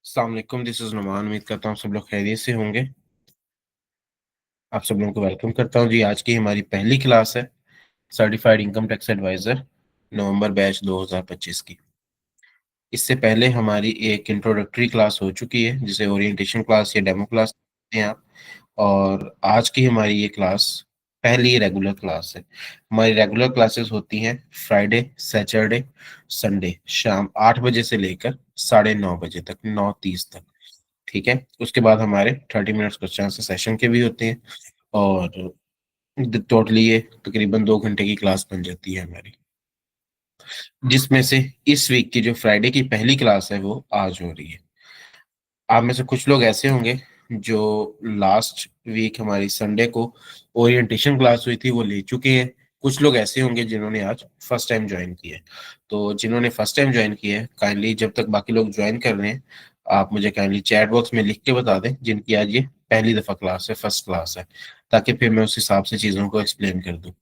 अस्सलाम वालेकुम, this is Numan. उम्मीद करता हूँ सब लोग खैरियत से होंगे। आप सब लोगों को वेलकम करता हूँ जी। आज की हमारी पहली क्लास है सर्टिफाइड इनकम टैक्स एडवाइज़र नवंबर बैच 2025 की। इससे पहले हमारी एक इंट्रोडक्टरी क्लास हो चुकी है जिसे ओरिएंटेशन क्लास या डेमो क्लास कहते हैं आप। और आज की हमारी ये क्लास पहली रेगुलर क्लास है। हमारी रेगुलर क्लासेस होती हैं फ्राइडे, सैटरडे, संडे शाम 8 बजे से लेकर 9:30 बजे तक, 9:30 तक। ठीक है, उसके बाद हमारे 30 मिनट्स क्वेश्चन आंसर सेशन के भी होते हैं। और टोटली ये तकरीबन 2 घंटे की क्लास बन जाती है हमारी, जिसमें से इस वीक की जो फ्राइडे की पहली क्लास है वो आज हो रही है। आप में से कुछ लोग ऐसे होंगे जो लास्ट वीक हमारी संडे को ओरिएंटेशन क्लास हुई थी वो ले चुके हैं। कुछ लोग ऐसे होंगे जिन्होंने आज फर्स्ट टाइम ज्वाइन किया है। तो जिन्होंने फर्स्ट टाइम ज्वाइन किया है, काइंडली जब तक बाकी लोग ज्वाइन कर रहे हैं आप मुझे काइंडली चैट बॉक्स में लिख के बता दें जिनकी आज ये पहली दफा क्लास है, फर्स्ट क्लास है, ताकि फिर मैं उस हिसाब से चीजों को एक्सप्लेन कर दूं।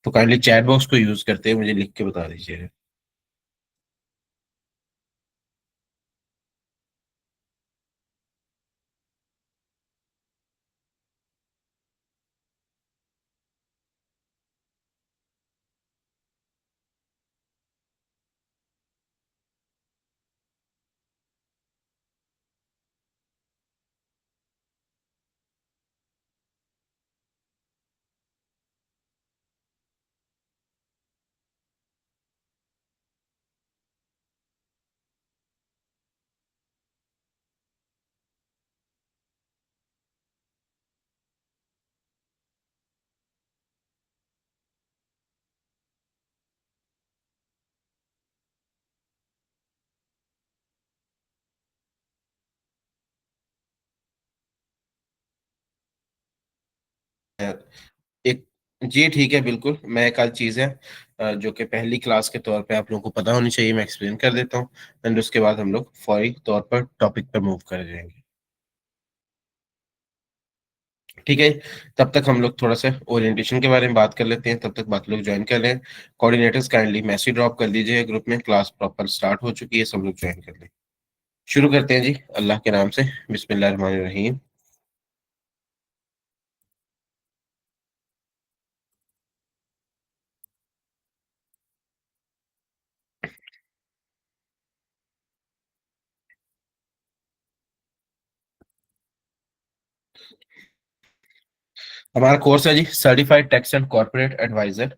तो काइंडली चैट बॉक्स को यूज करते हुए मुझे लिख के बता दीजिएगा। एक जी ठीक है, बिल्कुल। मैं एक आध चीज़ है जो कि पहली क्लास के तौर पे आप लोगों को पता होनी चाहिए, मैं एक्सप्लेन कर देता हूँ। एंड उसके बाद हम लोग फौरी तौर पर टॉपिक पर मूव कर जाएंगे। ठीक है, तब तक हम लोग थोड़ा सा ओरिएंटेशन के बारे में बात कर लेते हैं, तब तक बाकी लोग ज्वाइन कर लें। कोऑर्डिनेटर्स काइंडली मैसेज ड्रॉप कर दीजिए ग्रुप में, क्लास प्रॉपर स्टार्ट हो चुकी है, सब लोग ज्वाइन कर लें। शुरू करते हैं जी, अल्लाह के नाम से। बिस्मिल्लाह रहमान रहीम। हमारा कोर्स है जी certified tax and corporate advisor.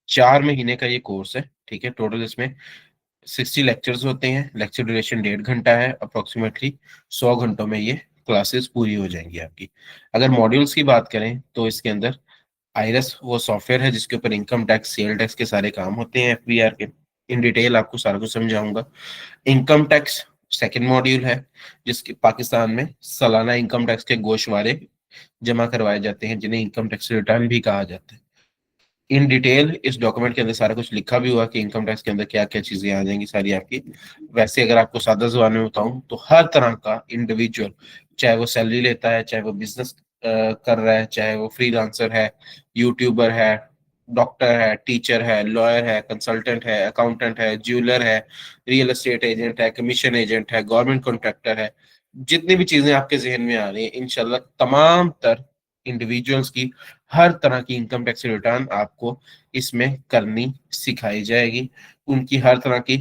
4 महीने का ये कोर्स है। ठीक है, टोटल इसमें 60 लेक्चर्स होते हैं। लेक्चर ड्यूरेशन 1.5 घंटा है। अप्रोक्सीमेटली 100 घंटों में ये क्लासेस पूरी हो जाएंगी आपकी। अगर मॉड्यूल्स की बात करें तो इसके अंदर आयरस वो सॉफ्टवेयर है जिसके ऊपर इनकम टैक्स, सेल टैक्स के सारे काम होते हैं, एफबीआर के। इन डिटेल आपको सारा कुछ समझाऊंगा। इनकम टैक्स सेकंड मॉड्यूल है, जिसके पाकिस्तान में सालाना इनकम टैक्स के गोशवारे जमा करवाए जाते हैं, जिन्हें इनकम टैक्स रिटर्न भी कहा जाता है। इन डिटेल इस डॉक्यूमेंट के अंदर सारा कुछ लिखा भी हुआ कि इनकम टैक्स के अंदर क्या क्या चीजें आ जाएंगी सारी आपकी। वैसे अगर आपको सादा जुबान में बताऊं तो हर तरह का इंडिविजुअल, चाहे वो सैलरी लेता है, चाहे वो बिजनेस कर रहा है, चाहे वो फ्रीलांसर है, यूट्यूबर है, डॉक्टर है, टीचर है, लॉयर है, कंसल्टेंट है, अकाउंटेंट है, ज्वेलर है, रियल एस्टेट एजेंट है, कमीशन एजेंट है, गवर्नमेंट कॉन्ट्रैक्टर है, जितनी भी चीजें आपके जहन में आ रही है इंशाल्लाह तमाम तर इंडिविजुअल्स की हर तरह की इनकम टैक्स रिटर्न आपको इसमें करनी सिखाई जाएगी। उनकी हर तरह की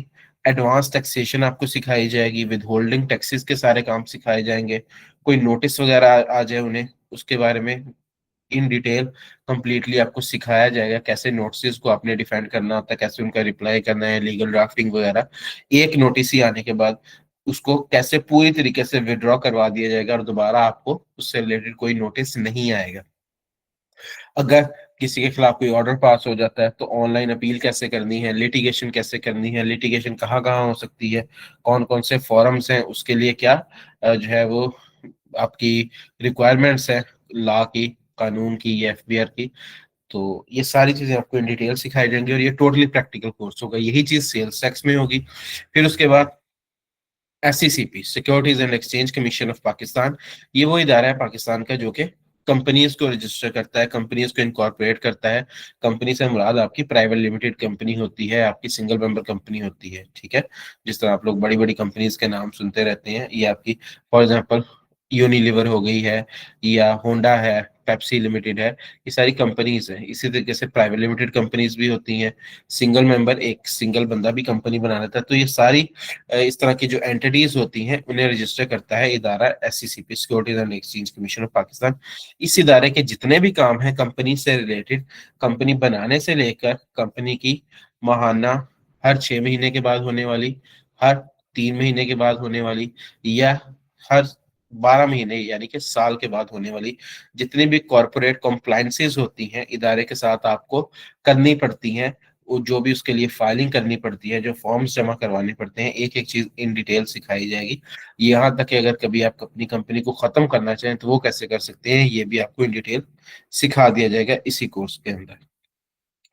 एडवांस टैक्सेशन आपको सिखाई जाएगी, विद होल्डिंग टैक्सेस के सारे काम सिखाए जाएंगे। कोई नोटिस वगैरह आ जाए उन्हें, उसके बारे में इन डिटेल कंप्लीटली आपको सिखाया जाएगा, कैसे नोटिस को आपने डिफेंड करना होता है, कैसे उनका रिप्लाई करना है, लीगल ड्राफ्टिंग वगैरह। एक नोटिस ही आने के बाद उसको कैसे पूरी तरीके से विड्रॉ करवा दिया जाएगा और दोबारा आपको उससे रिलेटेड कोई नोटिस नहीं आएगा। अगर किसी के खिलाफ कोई ऑर्डर पास हो जाता है तो ऑनलाइन अपील कैसे करनी है, लिटिगेशन कैसे करनी है, लिटिगेशन कहाँ कहाँ हो सकती है, कौन कौन से फॉरम्स हैं, उसके लिए क्या जो है वो आपकी रिक्वायरमेंट्स है लॉ की, कानून की या एफबीआर की। तो ये सारी चीजें आपको इन डिटेल सिखाई जाएंगी और ये टोटली प्रैक्टिकल कोर्स होगा। यही चीज सेल्स टैक्स में होगी। फिर उसके बाद SECP, securities and exchange commission of Pakistan, ये वो इदारा है पाकिस्तान का जो कि कंपनीज को रजिस्टर करता है, कंपनीज को इनकॉर्पोरेट करता है। कंपनी से मुराद आपकी प्राइवेट लिमिटेड कंपनी होती है, आपकी सिंगल मेंबर कंपनी होती है, ठीक है। जिस तरह आप लोग बड़ी बड़ी कंपनीज के नाम सुनते रहते हैं, ये आपकी फॉर एग्जांपल यूनिलीवर हो गई है, या होंडा है, पेप्सी लिमिटेड है, ये सारी कंपनीज है। इसी तरीके से प्राइवेट लिमिटेड कंपनीज भी होती हैं। सिंगल मेंबर, एक सिंगल बंदा भी कंपनी बना लेता है। तो ये सारी इस तरह की जो एंटिटीज होती हैं उन्हें रजिस्टर करता है इदारा SECP, securities and exchange commission of Pakistan. इस इदारे के जितने भी काम हैं कंपनी से रिलेटेड, कंपनी बनाने से लेकर कंपनी की माहाना, हर 6 महीने के बाद होने वाली, हर 3 महीने के बाद होने वाली, या हर 12 महीने यानी कि साल के बाद होने वाली जितनी भी कॉरपोरेट कॉम्प्लायंसेस होती हैं इदारे के साथ आपको करनी पड़ती हैं, वो जो भी उसके लिए फाइलिंग करनी पड़ती है, जो फॉर्म्स जमा करवाने पड़ते हैं, एक एक चीज इन डिटेल सिखाई जाएगी। यहाँ तक कि अगर कभी आप अपनी कंपनी को खत्म करना चाहें तो वो कैसे कर सकते हैं, ये भी आपको इन डिटेल सिखा दिया जाएगा इसी कोर्स के अंदर।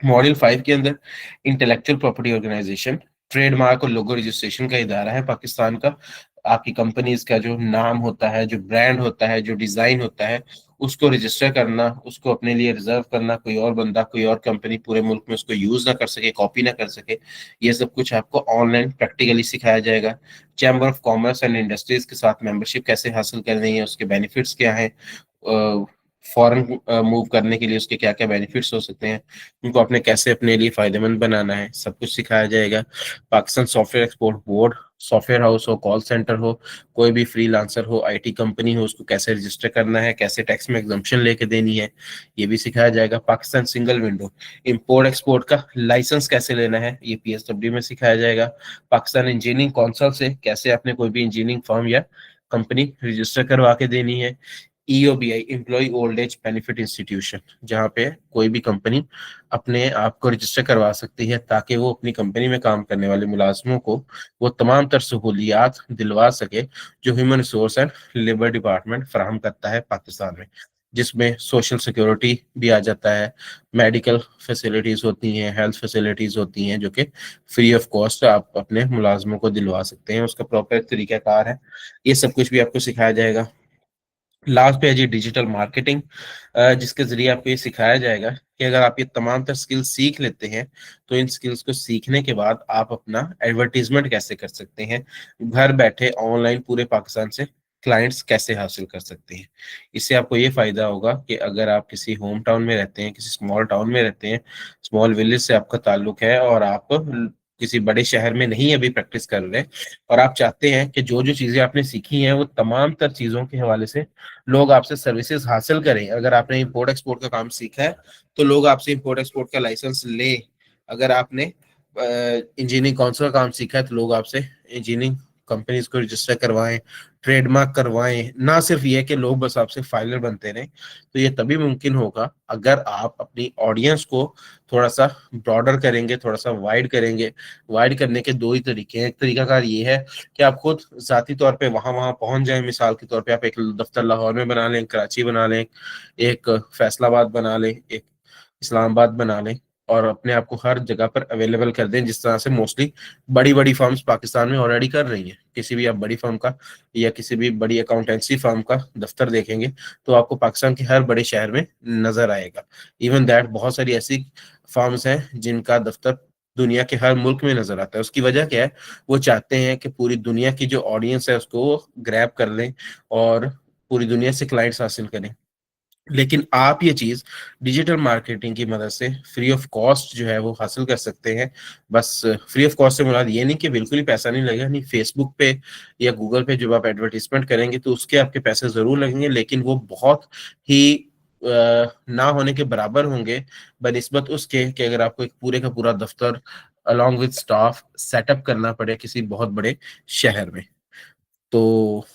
मॉड्यूल 5 के अंदर इंटेलेक्चुअल प्रॉपर्टी ऑर्गेनाइजेशन, ट्रेडमार्क और लोगो रजिस्ट्रेशन का इदारा है पाकिस्तान का। आपकी कंपनीज का जो नाम होता है, जो ब्रांड होता है, जो डिजाइन होता है, उसको रजिस्टर करना, उसको अपने लिए रिजर्व करना, कोई और बंदा, कोई और कंपनी पूरे मुल्क में उसको यूज ना कर सके, कॉपी ना कर सके, ये सब कुछ आपको ऑनलाइन प्रैक्टिकली सिखाया जाएगा। Chamber of commerce and industries के साथ मेंबरशिप कैसे हासिल करनी है, उसके बेनिफिट्स क्या हैं, फॉरेन मूव करने के लिए उसके क्या क्या बेनिफिट्स हो सकते हैं, उनको आपने कैसे अपने लिए फायदेमंद बनाना है, सब कुछ सिखाया जाएगा। Pakistan software export board, software house हो, कॉल सेंटर हो, कोई भी फ्रीलांसर हो, IT कंपनी हो, उसको कैसे रजिस्टर करना है, कैसे टैक्स में एग्जम्पशन लेके देनी है, ये भी सिखाया जाएगा। Pakistan single window, import export का लाइसेंस कैसे लेना है, ये PSW में सिखाया जाएगा। पाकिस्तान इंजीनियरिंग काउंसिल से कैसे आपने कोई भी इंजीनियरिंग फर्म या कंपनी रजिस्टर करवा के देनी है। EOBI, employ old age benefit institution, जहाँ पे कोई भी कंपनी अपने आप को रजिस्टर करवा सकती है ताकि वो अपनी कंपनी में काम करने वाले मुलाजमों को वो तमाम तर सहूलियात दिलवा सके जो human resource and labour department फराहम करता है पाकिस्तान में, जिसमें सोशल सिक्योरिटी भी आ जाता है, मेडिकल फैसिलिटीज होती हैं, हेल्थ फैसिलिटीज होती हैं जो कि फ्री ऑफ कॉस्ट आप अपने मुलाजमों को दिलवा सकते हैं, उसका प्रॉपर तरीकाकार है। ये सब कुछ भी आपको सिखाया जाएगा। लास्ट पे है जी डिजिटल मार्केटिंग, जिसके जरिए आपको ये सिखाया जाएगा कि अगर आप ये तमाम तर स्किल्स सीख लेते हैं तो इन स्किल्स को सीखने के बाद आप अपना एडवर्टीजमेंट कैसे कर सकते हैं, घर बैठे ऑनलाइन पूरे पाकिस्तान से क्लाइंट्स कैसे हासिल कर सकते हैं। इससे आपको ये फायदा होगा कि अगर आप किसी होम टाउन में रहते हैं, किसी स्मॉल टाउन में रहते हैं, स्मॉल विलेज से आपका ताल्लुक है और आप किसी बड़े शहर में नहीं अभी प्रैक्टिस कर रहे, और आप चाहते हैं कि जो जो चीजें आपने सीखी हैं वो तमाम तर चीजों के हवाले से लोग आपसे सर्विसेज हासिल करें। अगर आपने इंपोर्ट एक्सपोर्ट का काम सीखा है तो लोग आपसे इंपोर्ट एक्सपोर्ट का लाइसेंस ले। अगर आपने इंजीनियरिंग काउंसिल का काम सीखा है तो लोग आपसे इंजीनियरिंग कंपनीज को रजिस्टर करवाएं, ट्रेडमार्क करवाएं। ना सिर्फ ये कि लोग बस आपसे फाइलर बनते रहें, तो ये तभी मुमकिन होगा अगर आप अपनी ऑडियंस को थोड़ा सा ब्रॉडर करेंगे, थोड़ा सा वाइड करेंगे। वाइड करने के दो ही तरीके हैं। एक तरीकाकार ये है कि आप खुद जाती तौर पे वहां वहां पहुंच जाएं। मिसाल के तौर पे आप एक दफ्तर लाहौर में बना लें, कराची बना लें, एक फैसलाबाद बना लें, एक इस्लामाबाद बना लें, और अपने आप को हर जगह पर अवेलेबल कर दें, जिस तरह से मोस्टली बड़ी बड़ी फर्म्स पाकिस्तान में ऑलरेडी कर रही हैं। किसी भी आप बड़ी फर्म का या किसी भी बड़ी अकाउंटेंसी फर्म का दफ्तर देखेंगे तो आपको पाकिस्तान के हर बड़े शहर में नजर आएगा। इवन दैट बहुत सारी ऐसी फर्म्स हैं जिनका दफ्तर दुनिया के हर मुल्क में नजर आता है। उसकी वजह क्या है, वो चाहते हैं कि पूरी दुनिया की जो ऑडियंस है उसको ग्रैब कर लें और पूरी दुनिया से क्लाइंट्स हासिल करें। लेकिन आप ये चीज डिजिटल मार्केटिंग की मदद से फ्री ऑफ कॉस्ट जो है वो हासिल कर सकते हैं। बस फ्री ऑफ कॉस्ट से मुराद ये नहीं कि बिल्कुल ही पैसा नहीं लगेगा, नहीं। फेसबुक पे या गूगल पे जब आप एडवर्टीजमेंट करेंगे तो उसके आपके पैसे जरूर लगेंगे, लेकिन वो बहुत ही ना होने के बराबर होंगे बनिस्बत उसके कि अगर आपको एक पूरे का पूरा दफ्तर अलॉन्ग विद स्टाफ सेटअप करना पड़े किसी बहुत बड़े शहर में। तो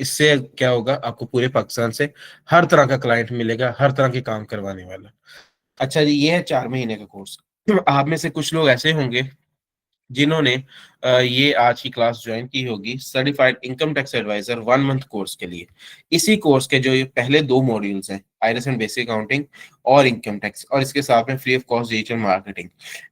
इससे क्या होगा, आपको पूरे पाकिस्तान से हर तरह का क्लाइंट मिलेगा, हर तरह के काम करवाने वाला। अच्छा जी, ये है 4 महीने का कोर्स। आप में से कुछ लोग ऐसे होंगे जिन्होंने ये आज की क्लास ज्वाइन की होगी, certified income tax advisor 1 month course के लिए। इसी कोर्स के जो ये पहले 2 मॉड्यूल्स हैं, आईआरएस एंड बेसिक अकाउंटिंग और इनकम टैक्स, और इसके साथ में free of cost digital marketing,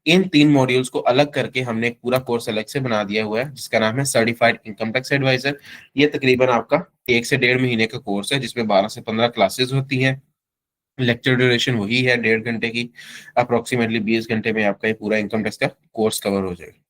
in 3 modules को अलग करके हमने एक पूरा कोर्स अलग से बना दिया हुआ है जिसका नाम है सर्टिफाइड इनकम टैक्स एडवाइजर। ये तकरीबन आपका 1 से 1.5 महीने का कोर्स है जिसमें 12 से 15 क्लासेस होती हैं। लेक्चर ड्यूरेशन वही है 1.5 घंटे की। अप्रोक्सीमेटली 20 घंटे में आपका ये पूरा इनकम टैक्स का कोर्स कवर हो जाएगा।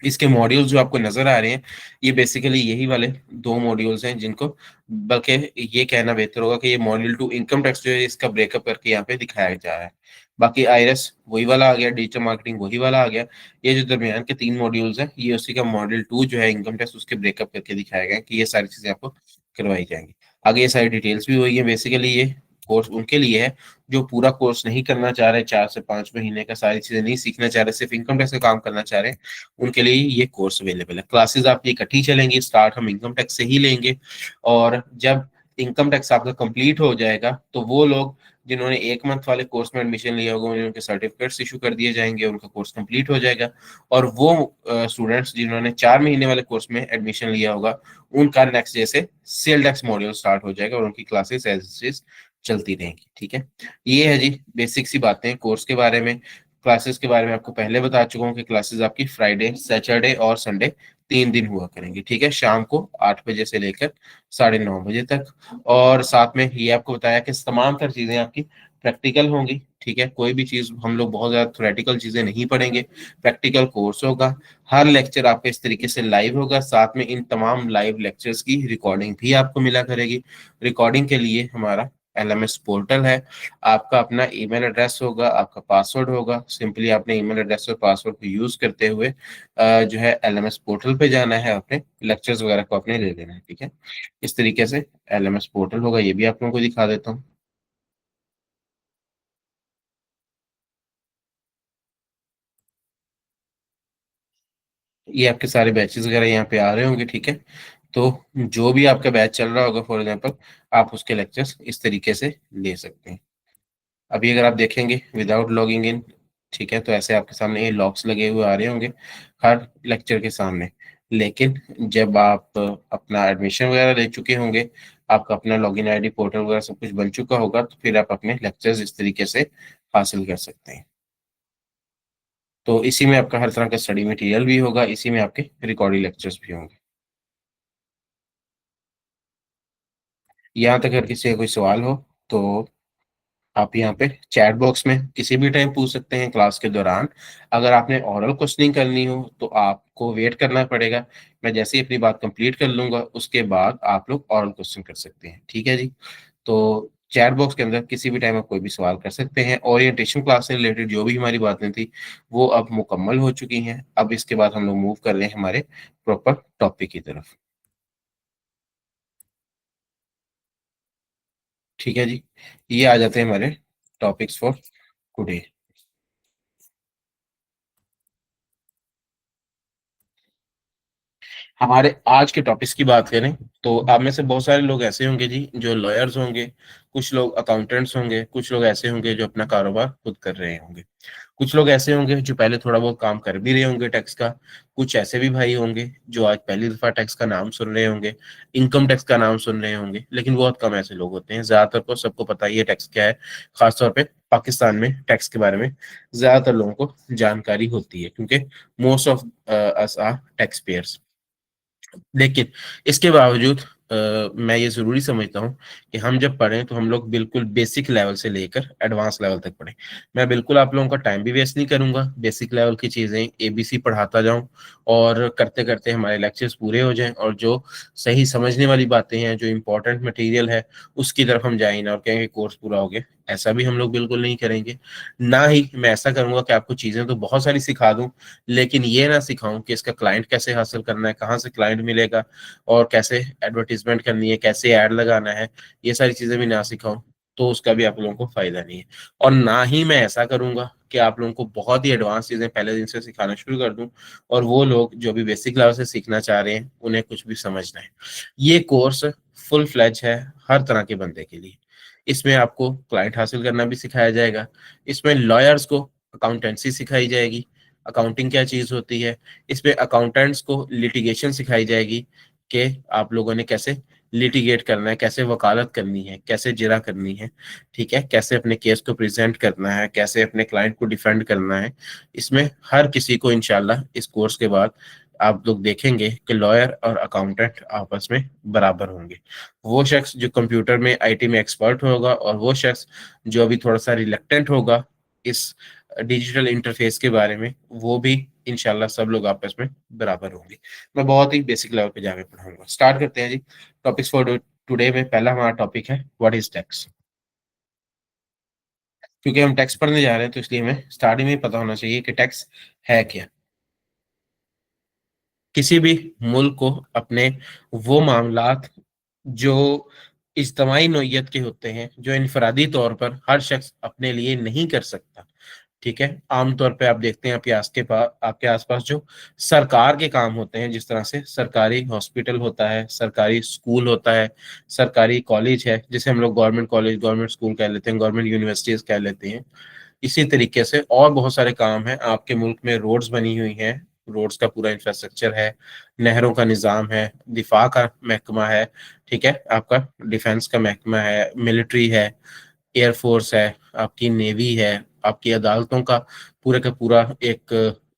इसके मॉड्यूल्स जो आपको नजर आ रहे हैं, ये बेसिकली यही वाले दो मॉड्यूल्स हैं जिनको, बल्कि ये कहना बेहतर होगा कि ये मॉड्यूल टू इनकम टैक्स जो है इसका ब्रेकअप करके यहाँ पे दिखाया जा रहा है। बाकी आईआरएस वही वाला आ गया, डिजिटल मार्केटिंग वही वाला आ गया। ये जो दरमियान के 3 मॉड्यूल्स हैं ये उसी का मॉड्यूल टू जो है इनकम टैक्स, उसके ब्रेकअप करके दिखाया गया है कि ये सारी चीजें आपको करवाई जाएंगी। आगे ये सारी डिटेल्स भी वही है। बेसिकली ये कोर्स उनके लिए है जो पूरा कोर्स नहीं करना चाह रहे, 4 से 5 महीने का सारी चीजें नहीं सीखना चाह रहे, सिर्फ इनकम टैक्स का काम करना चाह रहे हैं, उनके लिए ये कोर्स अवेलेबल है। क्लासेस आपकी इकट्ठी चलेंगी, स्टार्ट हम इनकम टैक्स से ही लेंगे, और जब इनकम टैक्स आपका कंप्लीट हो जाएगा तो वो लोग जिन्होंने 1 मंथ वाले कोर्स में एडमिशन लिया होगा उन्हें उनके सर्टिफिकेट्स इशू कर दिए जाएंगे, उनका कोर्स कंप्लीट हो जाएगा। और वो स्टूडेंट्स जिन्होंने 4 महीने वाले कोर्स में एडमिशन लिया होगा उनका नेक्स्ट डे से सेल टैक्स मॉड्यूल स्टार्ट हो जाएगा और उनकी क्लासेस एज चलती रहेंगी। ठीक है, ये है जी बेसिक सी बातें कोर्स के बारे में। क्लासेस के बारे में आपको पहले बता चुका हूँ कि क्लासेस आपकी फ्राइडे, सैटरडे और संडे 3 दिन हुआ करेंगी। ठीक है, शाम को 8 बजे से लेकर 9:30 बजे तक। और साथ में ये आपको बताया कि तमाम तर चीजें आपकी प्रैक्टिकल होंगी। ठीक है, कोई भी चीज हम लोग बहुत ज्यादा थ्योरेटिकल चीजें नहीं पढ़ेंगे, प्रैक्टिकल कोर्स होगा। हर लेक्चर आपका इस तरीके से लाइव होगा, साथ में इन तमाम लाइव लेक्चर्स की रिकॉर्डिंग भी आपको मिला करेगी। रिकॉर्डिंग के लिए हमारा एलएमएस पोर्टल है, आपका अपना ईमेल एड्रेस होगा, आपका पासवर्ड होगा। सिंपली आपने ईमेल एड्रेस और पासवर्ड को यूज करते हुए जो है एलएमएस पोर्टल पे जाना है, अपने लेक्चर्स वगैरह को अपने ले लेना है। ठीक है, इस तरीके से एलएमएस पोर्टल होगा, ये भी आप लोगों को दिखा देता हूँ। ये आपके सारे बैचेस वगैरह यहाँ पे आ रहे होंगे। ठीक है, तो जो भी आपका बैच चल रहा होगा फॉर एग्जाम्पल, आप उसके लेक्चर्स इस तरीके से ले सकते हैं। अभी अगर आप देखेंगे विदाउट लॉगिंग इन, ठीक है, तो ऐसे आपके सामने ये लॉक्स लगे हुए आ रहे होंगे हर लेक्चर के सामने। लेकिन जब आप अपना एडमिशन वगैरह ले चुके होंगे, आपका अपना लॉगिन आईडी पोर्टल वगैरह सब कुछ बन चुका होगा, तो फिर आप अपने लेक्चर्स इस तरीके से हासिल कर सकते हैं। तो इसी में आपका हर तरह का स्टडी मटेरियल भी होगा, इसी में आपके रिकॉर्डिंग लेक्चर्स भी होंगे। यहाँ तक अगर किसी का कोई सवाल हो तो आप यहाँ पे चैट बॉक्स में किसी भी टाइम पूछ सकते हैं क्लास के दौरान। अगर आपने ओरल क्वेश्चनिंग करनी हो तो आपको वेट करना पड़ेगा, मैं जैसे ही अपनी बात कंप्लीट कर लूंगा उसके बाद आप लोग ओरल क्वेश्चन कर सकते हैं। ठीक है जी, तो चैट बॉक्स के अंदर किसी भी टाइम आप कोई भी सवाल कर सकते हैं। ओरिएंटेशन क्लास से रिलेटेड जो भी हमारी बातें थी वो अब मुकम्मल हो चुकी हैं। अब इसके बाद हम लोग मूव कर रहे हैं हमारे प्रॉपर टॉपिक की तरफ। ठीक है जी, ये आ जाते हैं हमारे टॉपिक्स फॉर टुडे। हमारे आज के टॉपिक्स की बात करें तो आप में से बहुत सारे लोग ऐसे होंगे जी जो लॉयर्स होंगे, कुछ लोग अकाउंटेंट्स होंगे, कुछ लोग ऐसे होंगे जो अपना कारोबार खुद कर रहे होंगे, कुछ लोग ऐसे होंगे जो पहले थोड़ा बहुत काम कर भी रहे होंगे टैक्स का, कुछ ऐसे भी भाई होंगे जो आज पहली दफा टैक्स का नाम सुन रहे होंगे, इनकम टैक्स का नाम सुन रहे होंगे। लेकिन बहुत कम ऐसे लोग होते हैं, ज्यादातर को सबको पता ही है टैक्स क्या है। खासतौर पे पाकिस्तान में टैक्स के बारे में ज्यादातर लोगों को जानकारी होती है क्योंकि most of us are tax payers. लेकिन इसके बावजूद मैं ये जरूरी समझता हूँ कि हम जब पढ़ें तो हम लोग बिल्कुल बेसिक लेवल से लेकर एडवांस लेवल तक पढ़ें। मैं बिल्कुल आप लोगों का टाइम भी वेस्ट नहीं करूंगा, बेसिक लेवल की चीजें एबीसी पढ़ाता जाऊं और करते करते हमारे लेक्चर्स पूरे हो जाएं, और जो सही समझने वाली बातें हैं, जो इंपॉर्टेंट मटेरियल है, उसकी तरफ हम जाए ना और कहेंगे कोर्स पूरा हो गया। ऐसा भी हम लोग बिल्कुल नहीं करेंगे। ना ही मैं ऐसा करूंगा कि आपको चीजें तो बहुत सारी सिखा दूं लेकिन ये ना सिखाऊं कि इसका क्लाइंट कैसे हासिल करना है, कहाँ से क्लाइंट मिलेगा, और कैसे एडवर्टीजमेंट करनी है, कैसे ऐड लगाना है, ये सारी चीजें भी ना सिखाऊं तो उसका भी आप लोगों को फायदा नहीं है। और ना ही मैं ऐसा करूंगा कि आप लोगों को बहुत ही एडवांस चीजें पहले दिन से सिखाना शुरू कर दूं और वो लोग जो भी बेसिक लेवल से सीखना चाह रहे हैं उन्हें कुछ भी समझना है। ये कोर्स फुल फ्लैज है हर तरह के बंदे के लिए। इसमें आपको क्लाइंट हासिल करना भी सिखाया जाएगा, इसमें लॉयर्स को अकाउंटेंसी सिखाई जाएगी, अकाउंटिंग क्या चीज होती है, इसमें अकाउंटेंट्स को लिटिगेशन सिखाई जाएगी कि आप लोगों ने कैसे लिटिगेट करना है, कैसे वकालत करनी है, कैसे जिरा करनी है, ठीक है, कैसे अपने केस को प्रेजेंट करना है, कैसे अपने क्लाइंट को डिफेंड करना है। इसमें हर किसी को इंशाल्लाह इस कोर्स के बाद आप लोग देखेंगे कि लॉयर और अकाउंटेंट आपस में बराबर होंगे। वो शख्स जो कंप्यूटर में आईटी में एक्सपर्ट होगा और वो शख्स जो अभी थोड़ा सा रिलेक्टेंट होगा इस डिजिटल इंटरफेस के बारे में, वो भी इंशाल्लाह सब लोग आपस में बराबर होंगे। मैं बहुत ही बेसिक लेवल पे जाके पढ़ाऊंगा। स्टार्ट करते हैं जी। टॉपिक्स फॉर टुडे में पहला हमारा टॉपिक है व्हाट इज टैक्स। क्योंकि हम टैक्स पढ़ने जा रहे हैं तो इसलिए हमें स्टार्टिंग में ही पता होना चाहिए कि टैक्स है क्या। किसी भी मुल्क को अपने वो मामलात जो इज्तमाही नौइयत के होते हैं, जो इनफरादी तौर पर हर शख्स अपने लिए नहीं कर सकता, ठीक है। आमतौर पे आप देखते हैं आपके आसपास जो सरकार के काम होते हैं, जिस तरह से सरकारी हॉस्पिटल होता है, सरकारी स्कूल होता है, सरकारी कॉलेज है जिसे हम लोग गवर्नमेंट कॉलेज गवर्नमेंट स्कूल कह लेते हैं, गवर्नमेंट यूनिवर्सिटीज कह लेते हैं। इसी तरीके से और बहुत सारे काम हैं। आपके मुल्क में रोड्स बनी हुई हैं, रोड्स का पूरा इंफ्रास्ट्रक्चर है, नहरों का निज़ाम है, दिफा का महकमा है, ठीक है, आपका डिफेंस का महकमा है, मिलिट्री है, एयरफोर्स है, आपकी नेवी है, आपकी अदालतों का पूरा एक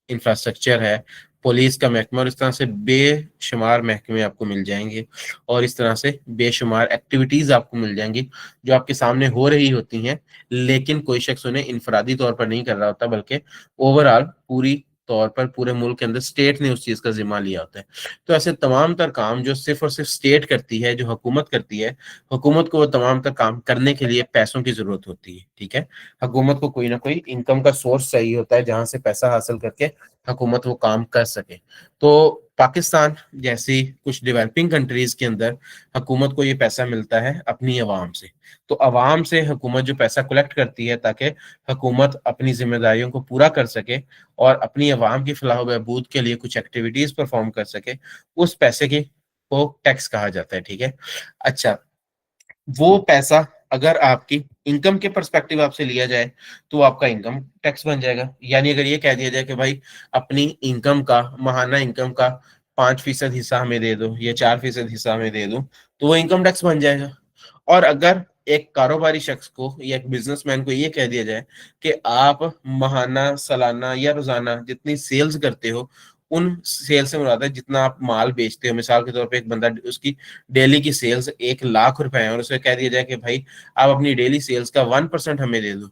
इंफ्रास्ट्रक्चर है, पुलिस का महकमा, और इस तरह से बेशुमार महकमे आपको मिल जाएंगे और इस तरह से बेशुमार एक्टिविटीज आपको मिल जाएंगी जो आपके सामने हो रही होती हैं, लेकिन कोई शख्स उन्हें इनफरादी तौर पर नहीं कर रहा होता, बल्कि ओवरऑल पूरी तौर पर पूरे मुल्क के अंदर स्टेट ने उस चीज का जिम्मा लिया होता है। तो ऐसे तमाम तर काम जो सिर्फ और सिर्फ स्टेट करती है, जो हुकूमत करती है, हुकूमत को वो तमाम तर काम करने के लिए पैसों की जरूरत होती है, ठीक है। हुकूमत को कोई ना कोई इनकम का सोर्स चाहिए होता है जहां से पैसा हासिल करके हुकूमत वो काम कर सके। तो पाकिस्तान जैसी कुछ डेवलपिंग कंट्रीज के अंदर हुकूमत को ये पैसा मिलता है अपनी आवाम से। तो आवाम से हुकूमत जो पैसा कलेक्ट करती है ताकि हुकूमत अपनी जिम्मेदारियों को पूरा कर सके और अपनी आवाम की फलाह व बहबूद के लिए कुछ एक्टिविटीज परफॉर्म कर सके, उस पैसे की को टैक्स कहा जाता है, ठीक है। अच्छा, वो पैसा अगर आपकी इनकम के परस्पेक्टिव आपसे लिया जाए तो आपका इनकम टैक्स बन जाएगा। यानी अगर ये कह दिया जाए कि भाई अपनी इनकम का, महाना इनकम का 5% हिस्सा हमें दे दो या 4% हिस्सा हमें दे दो, तो वो इनकम टैक्स बन जाएगा। और अगर एक कारोबारी शख्स को या एक बिजनेसमैन को ये कह दिया जाए कि आप महाना, सालाना या रोजाना जितनी सेल्स करते हो, उन सेल से मुराद है जितना आप माल बेचते हो। मिसाल के तौर पे एक बंदा, उसकी डेली की सेल्स 1 लाख रुपए है और उसे कह दिया जाए कि भाई आप अपनी डेली सेल्स का 1% हमें दे दो,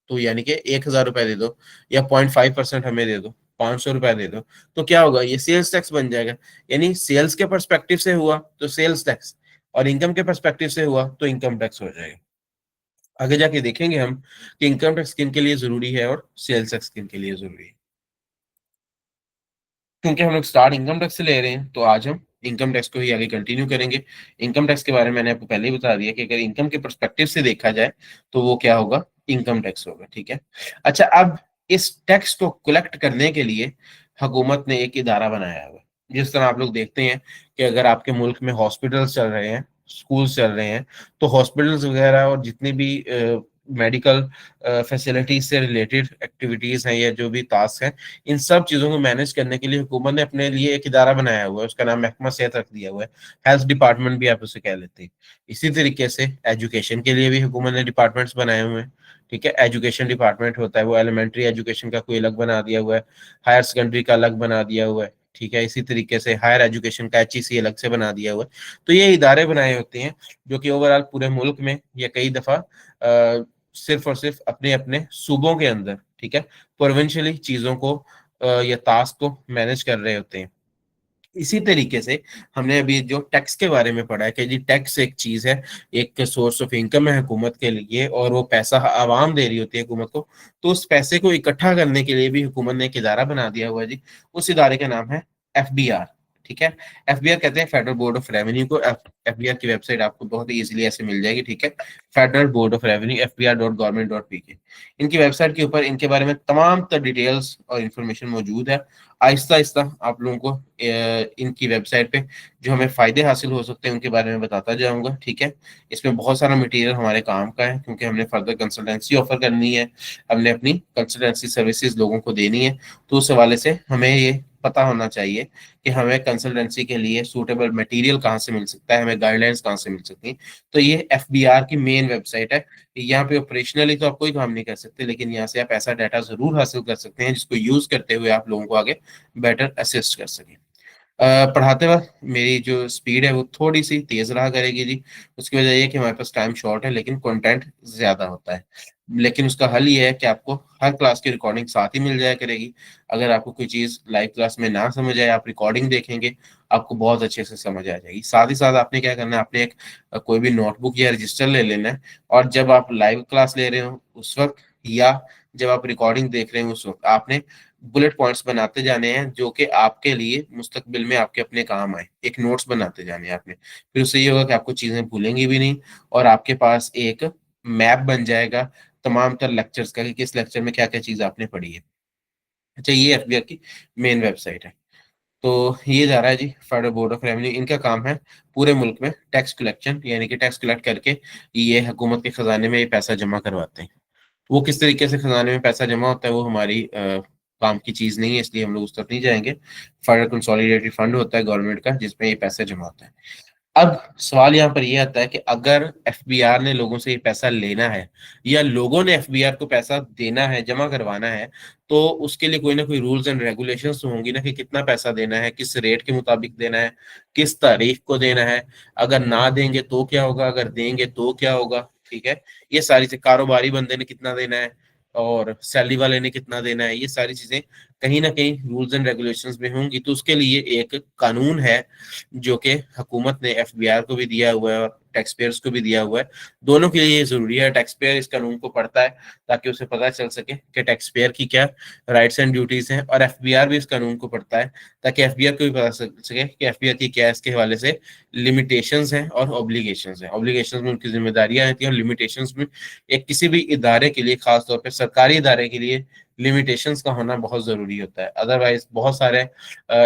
तो यानी कि 1,000 रुपए दे दो, या 0.5% हमें दे दो, 500 रुपए दे दो, तो क्या होगा, ये सेल्स टैक्स बन जाएगा। यानी सेल्स के परस्पेक्टिव से हुआ तो सेल्स टैक्स, और इनकम के परस्पेक्टिव से हुआ तो इनकम टैक्स हो जाएगा। आगे जाके देखेंगे हम कि इनकम टैक्स किन के लिए जरूरी है और सेल्स टैक्स किन के लिए जरूरी है। क्योंकि हम लोग स्टार्ट इनकम टैक्स से ले रहे हैं तो आज हम इनकम टैक्स को ही आगे कंटिन्यू करेंगे। इनकम टैक्स के बारे में मैंने आपको पहले ही बता दिया कि अगर इनकम के परस्पेक्टिव से देखा जाए तो वो क्या होगा, इनकम टैक्स होगा, ठीक है। अच्छा, अब इस टैक्स को कलेक्ट करने के लिए हुकूमत ने एक इदारा बनाया हुआ है। जिस तरह आप लोग देखते हैं कि अगर आपके मुल्क में हॉस्पिटल्स चल रहे हैं, स्कूल्स चल रहे हैं, तो हॉस्पिटल्स वगैरह और जितने भी मेडिकल फैसिलिटीज से रिलेटेड एक्टिविटीज हैं या जो भी टास्क हैं, इन सब चीजों को मैनेज करने के लिए हुकूमत ने अपने लिए एक इदारा बनाया हुआ है, उसका नाम महकमा सेहत रख दिया हुआ है। हेल्थ डिपार्टमेंट भी आप उसे कह लेते हैं। इसी तरीके से एजुकेशन के लिए भी हुकूमत ने डिपार्टमेंट्स बनाए हुए हैं, ठीक है। एजुकेशन डिपार्टमेंट होता है वो एलिमेंट्री एजुकेशन का कोई अलग बना दिया हुआ है, हायर सेकेंडरी का अलग बना दिया हुआ है, ठीक है। इसी तरीके से हायर एजुकेशन का HEC अलग से बना दिया हुआ है। तो ये इदारे बनाए होते हैं जो कि ओवरऑल पूरे मुल्क में या कई दफा सिर्फ और सिर्फ अपने अपने सूबों के अंदर, ठीक है, प्रोविंशियली चीजों को या टास्क को मैनेज कर रहे होते हैं। इसी तरीके से हमने अभी जो टैक्स के बारे में पढ़ा है कि जी टैक्स एक चीज है, एक सोर्स ऑफ इनकम है हुकूमत के लिए, और वो पैसा आवाम दे रही होती है हुकूमत को। तो उस पैसे को इकट्ठा करने के लिए भी हुकूमत ने एक इदारा बना दिया हुआ है जी। उस इदारे का नाम है FBR, ठीक है। FBR कहते हैं फेडरल बोर्ड ऑफ रेवेन्यू को। FBR की वेबसाइट आपको बहुत ही इजीली ऐसे मिल जाएगी, ठीक है। Federal board of revenue, fbr.government.pk। इनकी वेबसाइट के ऊपर इनके बारे में तमाम तर डिटेल्स और इन्फॉर्मेशन मौजूद है। आहिस्ता आहिस्ता आप लोगों को इनकी वेबसाइट पे जो हमें फायदे हासिल हो सकते हैं उनके बारे में बताता जाऊंगा, ठीक है। इसमें बहुत सारा मटेरियल हमारे काम का है क्योंकि हमने फर्दर कंसल्टेंसी ऑफर करनी है, हमने अपनी कंसल्टेंसी सर्विसेज लोगों को देनी है। तो उस हवाले से हमें ये पता होना चाहिए कि हमें कंसल्टेंसी के लिए सूटेबल मटेरियल कहाँ से मिल सकता है, हमें गाइडलाइंस कहाँ से मिल सकती हैं। तो ये FBR की मेन वेबसाइट है। यहाँ पे ऑपरेशनली तो आप कोई काम नहीं कर सकते, लेकिन यहाँ से आप ऐसा डाटा जरूर हासिल कर सकते हैं जिसको यूज करते हुए आप लोगों को आगे बेटर असिस्ट कर सकें। पढ़ाते वक्त मेरी जो स्पीड है वो थोड़ी सी तेज रहा करेगी जी। उसकी वजह ये कि हमारे पास टाइम शॉर्ट है लेकिन कंटेंट ज्यादा होता है। लेकिन उसका हल ये है कि आपको हर क्लास की रिकॉर्डिंग साथ ही मिल जाया करेगी। अगर आपको कोई चीज लाइव क्लास में ना समझ आए, आप रिकॉर्डिंग देखेंगे, आपको बहुत अच्छे से समझ आ जाएगी। साथ ही साथ आपने क्या करना है, आपने एक कोई भी नोटबुक या रजिस्टर ले लेना है, और जब आप लाइव क्लास ले रहे हो उस वक्त, या जब आप रिकॉर्डिंग देख रहे हो उस वक्त, आपने बुलेट पॉइंट्स बनाते जाने हैं जो कि आपके लिए मुस्तकबिल में आपके अपने काम आए। एक नोट्स बनाते जाने हैं आपने, फिर उससे ये होगा कि आपको चीजें भूलेंगी भी नहीं, और आपके पास एक मैप बन जाएगा तमाम तर लेक्चर्स का कि किस लेक्चर में क्या क्या चीज आपने पढ़ी है। अच्छा, ये एफबीआई की मेन वेबसाइट है। तो ये जा रहा है जी फेडरल बोर्ड ऑफ रेवेन्यू। इनका काम है पूरे मुल्क में टैक्स कलेक्शन, यानी कि टैक्स कलेक्ट करके ये हुकूमत के खजाने में ये पैसा जमा करवाते हैं। वो किस तरीके से खजाने में पैसा जमा होता है वो हमारी काम की चीज नहीं है, इसलिए हम लोग उस तरफ नहीं जाएंगे। फेडरल कंसोलिडेटेड फंड होता है गवर्नमेंट का, जिसमें ये पैसा जमा होता है। अब सवाल यहाँ पर ये आता है कि अगर एफबीआर ने लोगों से ये पैसा लेना है, या लोगों ने एफबीआर को पैसा देना है, जमा करवाना है, तो उसके लिए कोई ना कोई रूल्स एंड रेगुलेशंस तो होंगी ना, कि कितना पैसा देना है, किस रेट के मुताबिक देना है, किस तारीख को देना है, अगर ना देंगे तो क्या होगा, अगर देंगे तो क्या होगा। ठीक है, ये सारी चीजें, कारोबारी बंदे ने कितना देना है और सैलरी वाले ने कितना देना है, ये सारी चीजें कहीं ना कहीं रूल्स एंड रेगुलेशंस में होंगी। तो उसके लिए एक कानून है जो कि हुकूमत ने एफबीआर को भी दिया हुआ है और टैक्स पेयर्स को भी दिया हुआ है। दोनों के लिए ये जरूरी है, टैक्स पेयर इस कानून को पढ़ता है ताकि उसे पता चल सके कि टैक्स पेयर की क्या राइट्स एंड ड्यूटीज हैं, और एफबीआर भी इस कानून को पढ़ता है ताकि एफबीआर को भी पता चल सके कि एफबीआर की क्या इसके हवाले से लिमिटेशंस हैं और ऑब्लिगेशंस हैं। ऑब्लिगेशंस में उनकी जिम्मेदारियां रहती हैं, और लिमिटेशंस में एक किसी भी इदारे के लिए, खासतौर पर सरकारी इदारे के लिए, लिमिटेशंस का होना बहुत जरूरी होता है। अदरवाइज बहुत सारे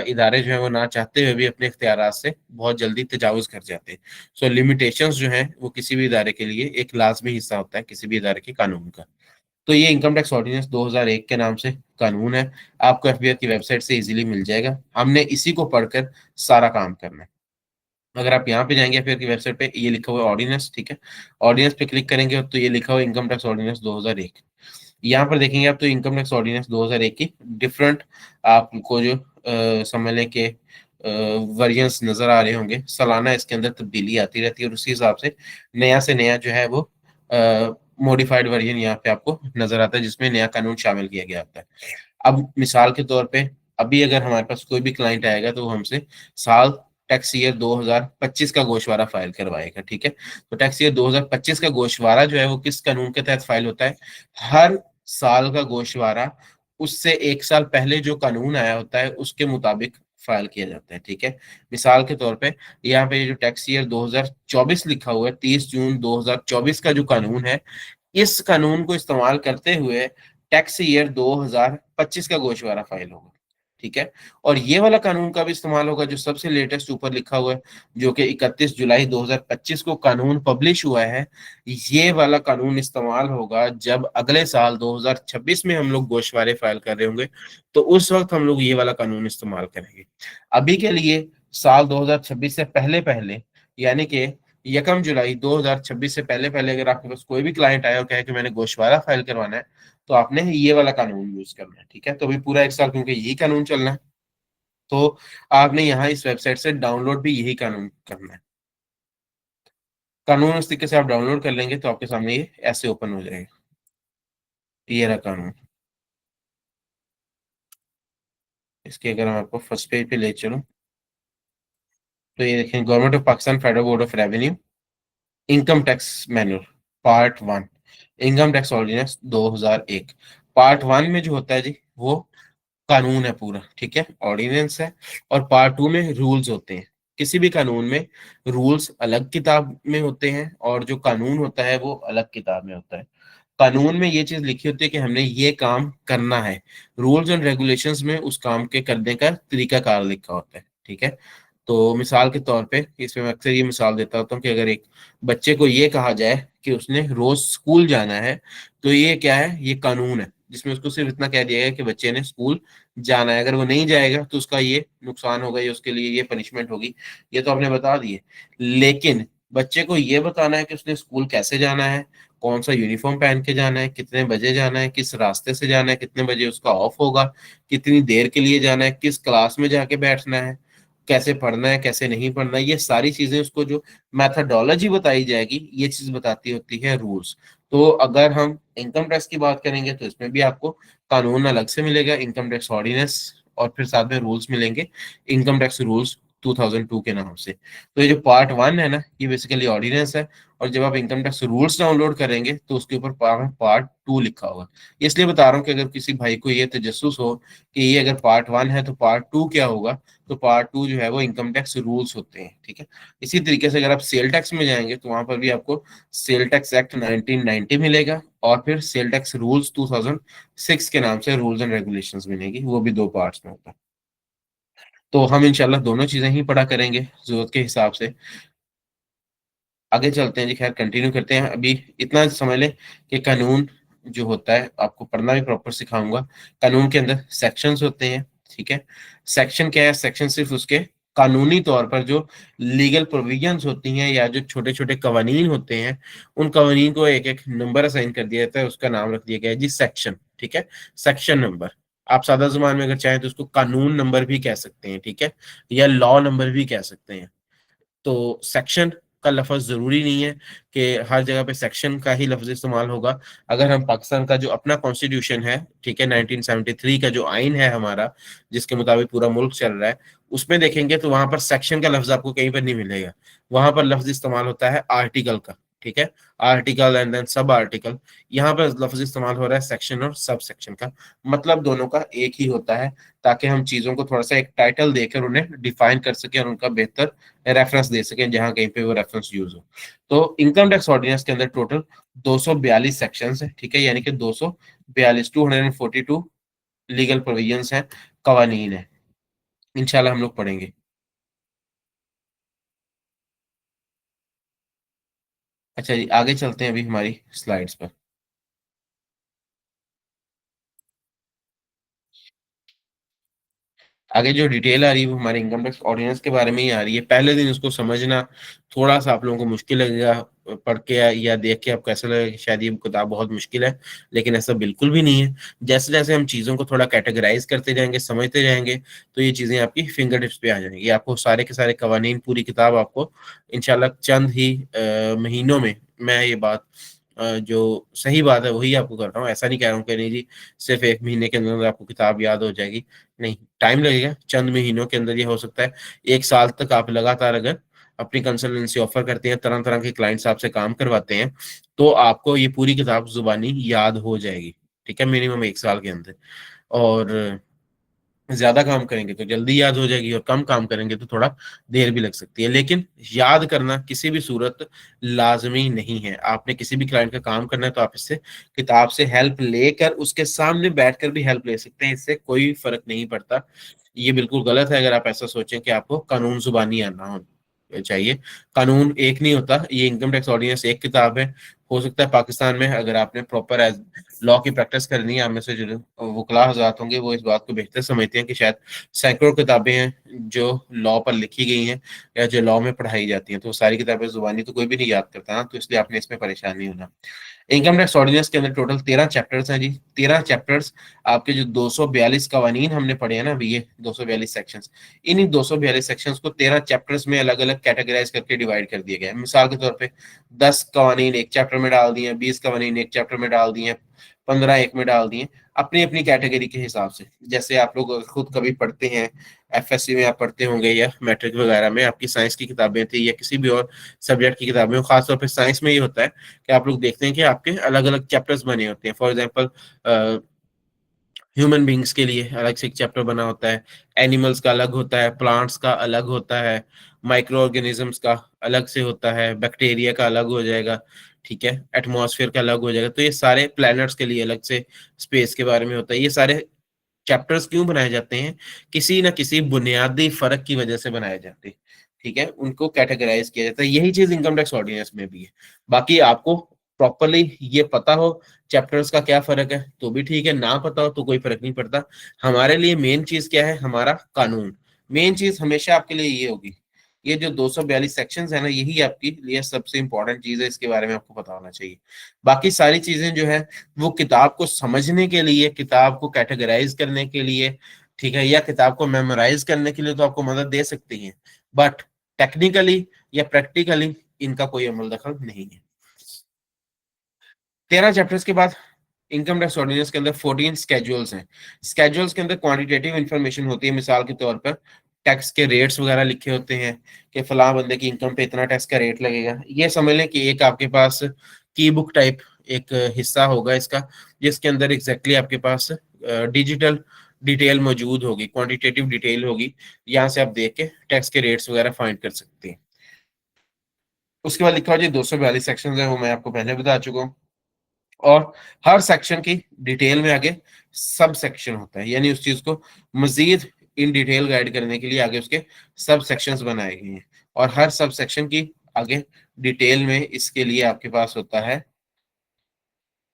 इदारे जो है वो ना चाहते हुए भी अपने इख्तियारात से बहुत जल्दी तजावुज कर जाते हैं। सो लिमिटेशंस जो है वो किसी भी इदारे के लिए एक लाजमी हिस्सा होता है, किसी भी इदारे के कानून का। तो ये इनकम टैक्स ऑर्डिनेंस 2001 के नाम से कानून है, आपको एफबीआई की वेबसाइट से इजीली मिल जाएगा। हमने इसी को पढ़कर सारा काम करना है। अगर आप यहाँ पे जाएंगे एफबीआई की वेबसाइट पे, ये लिखा हुआ है ऑर्डिनेंस, ठीक है, ऑर्डिनेंस पे क्लिक करेंगे तो ये लिखा हुआ है इनकम टैक्स ऑर्डिनेंस 2001। यहाँ पर देखेंगे आप तो इनकम टैक्स ऑर्डिनेंस 2001 की डिफरेंट आपको जो समझ लें कि वर्जन्स नजर आ रहे होंगे। सालाना इसके अंदर तब्दीली आती रहती है, और उसी हिसाब से नया जो है वो मॉडिफाइड वर्जन यहाँ पे आपको नजर आता है, जिसमें नया कानून शामिल किया गया होता है। अब मिसाल के तौर पे, अभी अगर हमारे पास कोई भी क्लाइंट आएगा तो वो हमसे साल टैक्स ईयर 2025 का गोशवारा फाइल करवाएगा। ठीक है, तो टैक्स ईयर 2025 का गोशवारा जो है वो किस कानून के तहत फाइल होता है? हर साल का गोशवारा उससे एक साल पहले जो कानून आया होता है उसके मुताबिक फाइल किया जाता है। ठीक है, मिसाल के तौर पे यहाँ पे जो टैक्स ईयर 2024 लिखा हुआ है, 30 जून 2024 का जो कानून है, इस कानून को इस्तेमाल करते हुए टैक्स ईयर 2025 का गोशवारा फाइल होगा। ठीक है, और ये वाला कानून का भी इस्तेमाल होगा जो सबसे लेटेस्ट ऊपर लिखा हुआ है, जो कि 31 जुलाई 2025 को कानून पब्लिश हुआ है। ये वाला कानून इस्तेमाल होगा जब अगले साल 2026 में हम लोग गोशवारे फाइल कर रहे होंगे, तो उस वक्त हम लोग ये वाला कानून इस्तेमाल करेंगे। अभी के लिए साल 2026 से पहले पहले, यानी कि 1 जुलाई 2026 से पहले पहले अगर आपके पास कोई भी क्लाइंट आया और कहे कि मैंने गोशवारा फाइल करवाना है, तो आपने ये वाला कानून यूज करना है। ठीक है, तो अभी पूरा एक साल क्योंकि यही कानून चलना है, तो आपने यहाँ इस वेबसाइट से डाउनलोड भी यही कानून करना है। कानून इस तरीके से आप डाउनलोड कर लेंगे तो आपके सामने ये ऐसे ओपन हो जाएगा। ये रहा कानून। इसके अगर हम आपको फर्स्ट पेज पे ले चलो, तो ये देखें, government of Pakistan federal board of revenue income tax manual part one, income tax ordinance 2001। Part one में जो होता है जी वो कानून है पूरा, ठीक है, ऑर्डिनेंस है। और पार्ट टू में रूल्स होते हैं। किसी भी कानून में रूल्स अलग किताब में होते हैं और जो कानून होता है वो अलग किताब में होता है। कानून में ये चीज लिखी होती है कि हमने ये काम करना है, रूल्स एंड रेगुलेशंस में उस काम के करने का तरीकाकार लिखा होता है। ठीक है, तो मिसाल के तौर पे इसमें मैं अक्सर ये मिसाल देता होता हूँ कि अगर एक बच्चे को ये कहा जाए कि उसने रोज स्कूल जाना है, तो ये क्या है? ये कानून है जिसमें उसको सिर्फ इतना कह दिया गया कि बच्चे ने स्कूल जाना है। अगर वो नहीं जाएगा तो उसका ये नुकसान होगा, ये उसके लिए ये पनिशमेंट होगी, ये तो आपने बता दिए। लेकिन बच्चे को ये बताना है कि उसने स्कूल कैसे जाना है, कौन सा यूनिफॉर्म पहन के जाना है, कितने बजे जाना है, किस रास्ते से जाना है, कितने बजे उसका ऑफ होगा, कितनी देर के लिए जाना है, किस क्लास में जाके बैठना है, कैसे पढ़ना है कैसे नहीं पढ़ना है, ये सारी चीजें उसको जो मैथडोलॉजी बताई जाएगी, ये चीज बताती होती है रूल्स। तो अगर हम इनकम टैक्स की बात करेंगे तो इसमें भी आपको कानून अलग से मिलेगा, इनकम टैक्स ऑर्डिनेंस, और फिर साथ में रूल्स मिलेंगे, इनकम टैक्स रूल्स 2002 के नाम से। तो ये जो पार्ट वन है ना, ये बेसिकली ऑर्डिनेंस है, और जब आप इनकम टैक्स रूल्स डाउनलोड करेंगे तो उसके ऊपर पार्ट टू लिखा होगा। इसलिए बता रहा हूँ कि अगर किसी भाई को ये तजस्सुस हो कि ये अगर पार्ट वन है तो पार्ट टू क्या होगा, तो पार्ट टू जो है वो इनकम टैक्स रूल्स होते हैं, ठीक है। इसी तरीके से अगर आप सेल टैक्स में जाएंगे तो वहां पर भी आपको सेल टैक्स एक्ट 1990 मिलेगा, और फिर सेल टैक्स रूल्स 2006 के नाम से रूल्स एंड रेगुलेशंस मिलेगी, वो भी दो पार्ट्स में होता है। तो हम इंशाल्लाह दोनों चीजें ही पढ़ा करेंगे जरूरत के हिसाब से। आगे चलते हैं जी, खैर कंटिन्यू करते हैं। अभी इतना समझ लें कि कानून जो होता है आपको पढ़ना भी प्रॉपर सिखाऊंगा। कानून के अंदर सेक्शंस होते हैं, ठीक है। सेक्शन क्या है, सेक्शन सिर्फ उसके कानूनी तौर पर जो लीगल प्रोविजंस होती हैं या जो छोटे छोटे कवानीन होते हैं, उन कवानीन को एक एक नंबर असाइन कर दिया जाता है, उसका नाम रख दिया गया है जी सेक्शन, ठीक है। सेक्शन नंबर, आप सादा जुबान में अगर चाहें तो उसको कानून नंबर भी कह सकते हैं, ठीक है, या लॉ नंबर भी कह सकते हैं। तो सेक्शन का लफ्ज जरूरी नहीं है कि हर जगह पे सेक्शन का ही लफ्ज इस्तेमाल होगा। अगर हम पाकिस्तान का जो अपना कॉन्स्टिट्यूशन है, ठीक है, 1973 का जो आइन है हमारा, जिसके मुताबिक पूरा मुल्क चल रहा है, उसमें देखेंगे तो वहां पर सेक्शन का लफ्ज आपको कहीं पर नहीं मिलेगा। वहां पर लफ्ज इस्तेमाल होता है आर्टिकल का, ठीक है, article and then sub article. यहाँ पर लफ्ज इस्तेमाल हो रहा है सेक्शन और सब सेक्शन का, मतलब दोनों का एक ही होता है, ताकि हम चीजों को थोड़ा सा एक टाइटल देकर उन्हें डिफाइन कर सकें और उनका बेहतर रेफरेंस दे सकें जहां कहीं पे वो रेफरेंस यूज हो। तो इनकम टैक्स ऑर्डिनेंस के अंदर टोटल 242 सेक्शंस है, ठीक है, यानी कि 242 242 लीगल प्रोविजंस हैं, कवानीन है। इंशाल्लाह हम लोग पढ़ेंगे। अच्छा जी, आगे चलते हैं अभी हमारी स्लाइड्स पर। आगे जो डिटेल आ रही है वो हमारे इनकम टैक्स ऑर्डिनेंस के बारे में ही आ रही है। पहले दिन उसको समझना थोड़ा सा आप लोगों को मुश्किल लगेगा, पढ़ के या देख के आपको ऐसा लगेगा कि शायद ये किताब बहुत मुश्किल है, लेकिन ऐसा बिल्कुल भी नहीं है। जैसे जैसे हम चीज़ों को थोड़ा कैटेगराइज करते जाएंगे, समझते जाएंगे, तो ये चीज़ें आपकी फिंगर टिप्स पे आ जाएंगी। आपको सारे के सारे कवानीन, पूरी किताब आपको इंशाल्लाह चंद ही महीनों में, मैं ये बात जो सही बात है वही आपको कर रहा हूँ, ऐसा नहीं कह रहा हूँ कि नहीं जी सिर्फ एक महीने के अंदर आपको किताब याद हो जाएगी, नहीं, टाइम लगेगा। चंद महीनों के अंदर ये हो सकता है। एक साल तक आप लगातार अगर अपनी कंसल्टेंसी ऑफर करते हैं, तरह तरह के क्लाइंट्स आपसे काम करवाते हैं, तो आपको ये पूरी किताब जुबानी याद हो जाएगी, ठीक है, मिनिमम एक साल के अंदर। और ज्यादा काम करेंगे तो जल्दी याद हो जाएगी, और कम काम करेंगे तो थोड़ा देर भी लग सकती है। लेकिन याद करना किसी भी सूरत लाजमी नहीं है। आपने किसी भी क्लाइंट का काम करना है तो आप इससे किताब से हेल्प लेकर उसके सामने बैठकर भी हेल्प ले सकते हैं, इससे कोई फर्क नहीं पड़ता। ये बिल्कुल गलत है अगर आप ऐसा सोचें कि आपको कानून जुबानी आना हो चाहिए। कानून एक नहीं होता, ये इनकम टैक्स ऑर्डिनेंस एक किताब है। हो सकता है पाकिस्तान में अगर आपने प्रॉपर एज लॉ की प्रैक्टिस करनी है, आप में से जो वकला हजरात होंगे वो इस बात को बेहतर समझते हैं कि शायद सैकड़ों किताबें हैं जो लॉ पर लिखी गई हैं या जो लॉ में पढ़ाई जाती हैं, तो वो सारी किताबें जुबानी तो कोई भी नहीं याद करता ना, तो इसलिए आपने इसमें परेशान नहीं होना। इनकम टैक्स ऑर्डिनेंस के अंदर टोटल 13 चैप्टर्स हैं जी। 13 चैप्टर्स, आपके जो 242 कवानीन हमने पढ़े हैं ना अभी, ये 242 सेक्शंस, इन्हीं 242 सेक्शंस को 13 चैप्टर्स में अलग अलग कैटेगराइज करके डिवाइड कर दिया गया है। मिसाल के तौर पे 10 कवानीन एक चैप्टर में डाल दिए, 20 कवानीन एक चैप्टर में डाल दिए, 15 एक में डाल दिए, अपनी अपनी कैटेगरी के हिसाब से। जैसे आप लोग अगर खुद कभी पढ़ते हैं, एफएससी में आप पढ़ते होंगे या मैट्रिक वगैरह में आपकी साइंस की किताबें थी या किसी भी और सब्जेक्ट की किताबें हो, खासतौर पर साइंस में ये होता है कि आप लोग देखते हैं कि आपके अलग अलग चैप्टर्स बने होते हैं। फॉर एग्जाम्पल ह्यूमन बींग्स के लिए अलग से एक चैप्टर बना होता है, एनिमल्स का अलग होता है, प्लांट्स का अलग होता है, माइक्रो ऑर्गेनिजम्स का अलग से होता है, बैक्टीरिया का अलग हो जाएगा, ठीक है, एटमॉस्फेयर का अलग हो जाएगा। तो ये सारे प्लैनेट्स के लिए अलग से स्पेस के बारे में होता है। ये सारे चैप्टर्स क्यों बनाए जाते हैं, किसी ना किसी बुनियादी फर्क की वजह से बनाए जाते हैं, ठीक है, उनको कैटेगराइज किया जाता है। यही चीज इनकम टैक्स ऑर्डिनेंस में भी है। बाकी आपको प्रॉपरली ये पता हो चैप्टर्स का क्या फर्क है तो भी ठीक है, ना पता हो तो कोई फर्क नहीं पड़ता। हमारे लिए मेन चीज क्या है, हमारा कानून। मेन चीज हमेशा आपके लिए ये होगी, ये जो 242 सेक्शंस है ना, यही आपके लिए सबसे इंपॉर्टेंट चीज है, इसके बारे में आपको पता होना चाहिए। बाकी सारी चीजें जो है वो किताब को समझने के लिए, किताब को कैटेगराइज करने के लिए, ठीक है, या किताब को मेमोराइज करने के लिए तो आपको मदद दे सकती हैं, बट टेक्निकली या प्रैक्टिकली इनका कोई अमल दखल नहीं है। 13 चैप्टर्स के बाद इनकम टैक्स ऑर्डिनेंस के अंदर 14 स्केड्यूल्स हैं। स्केड्यूल्स के अंदर क्वांटिटेटिव इंफॉर्मेशन होती है, मिसाल के तौर पर टैक्स के रेट्स वगैरह लिखे होते हैं कि फलां बंदे की इनकम पे इतना टैक्स का रेट लगेगा। ये समझ लें कि एक आपके पास की बुक टाइप एक हिस्सा होगा इसका, जिसके अंदर एग्जैक्टली आपके पास डिजिटल डिटेल मौजूद होगी, क्वांटिटेटिव डिटेल होगी। यहाँ से आप देख के टैक्स के रेट्स वगैरह फाइंड कर सकते हैं। उसके बाद लिखा हो जी 242 सेक्शन है, वो मैं आपको पहले बता चुका हूँ। और हर सेक्शन की डिटेल में आगे सब सेक्शन होता है, यानी उस चीज को मजीद इन डिटेल गाइड करने के लिए आगे उसके सब सेक्शंस बनाए गए हैं। और हर सब सेक्शन की आगे डिटेल में इसके लिए आपके पास होता है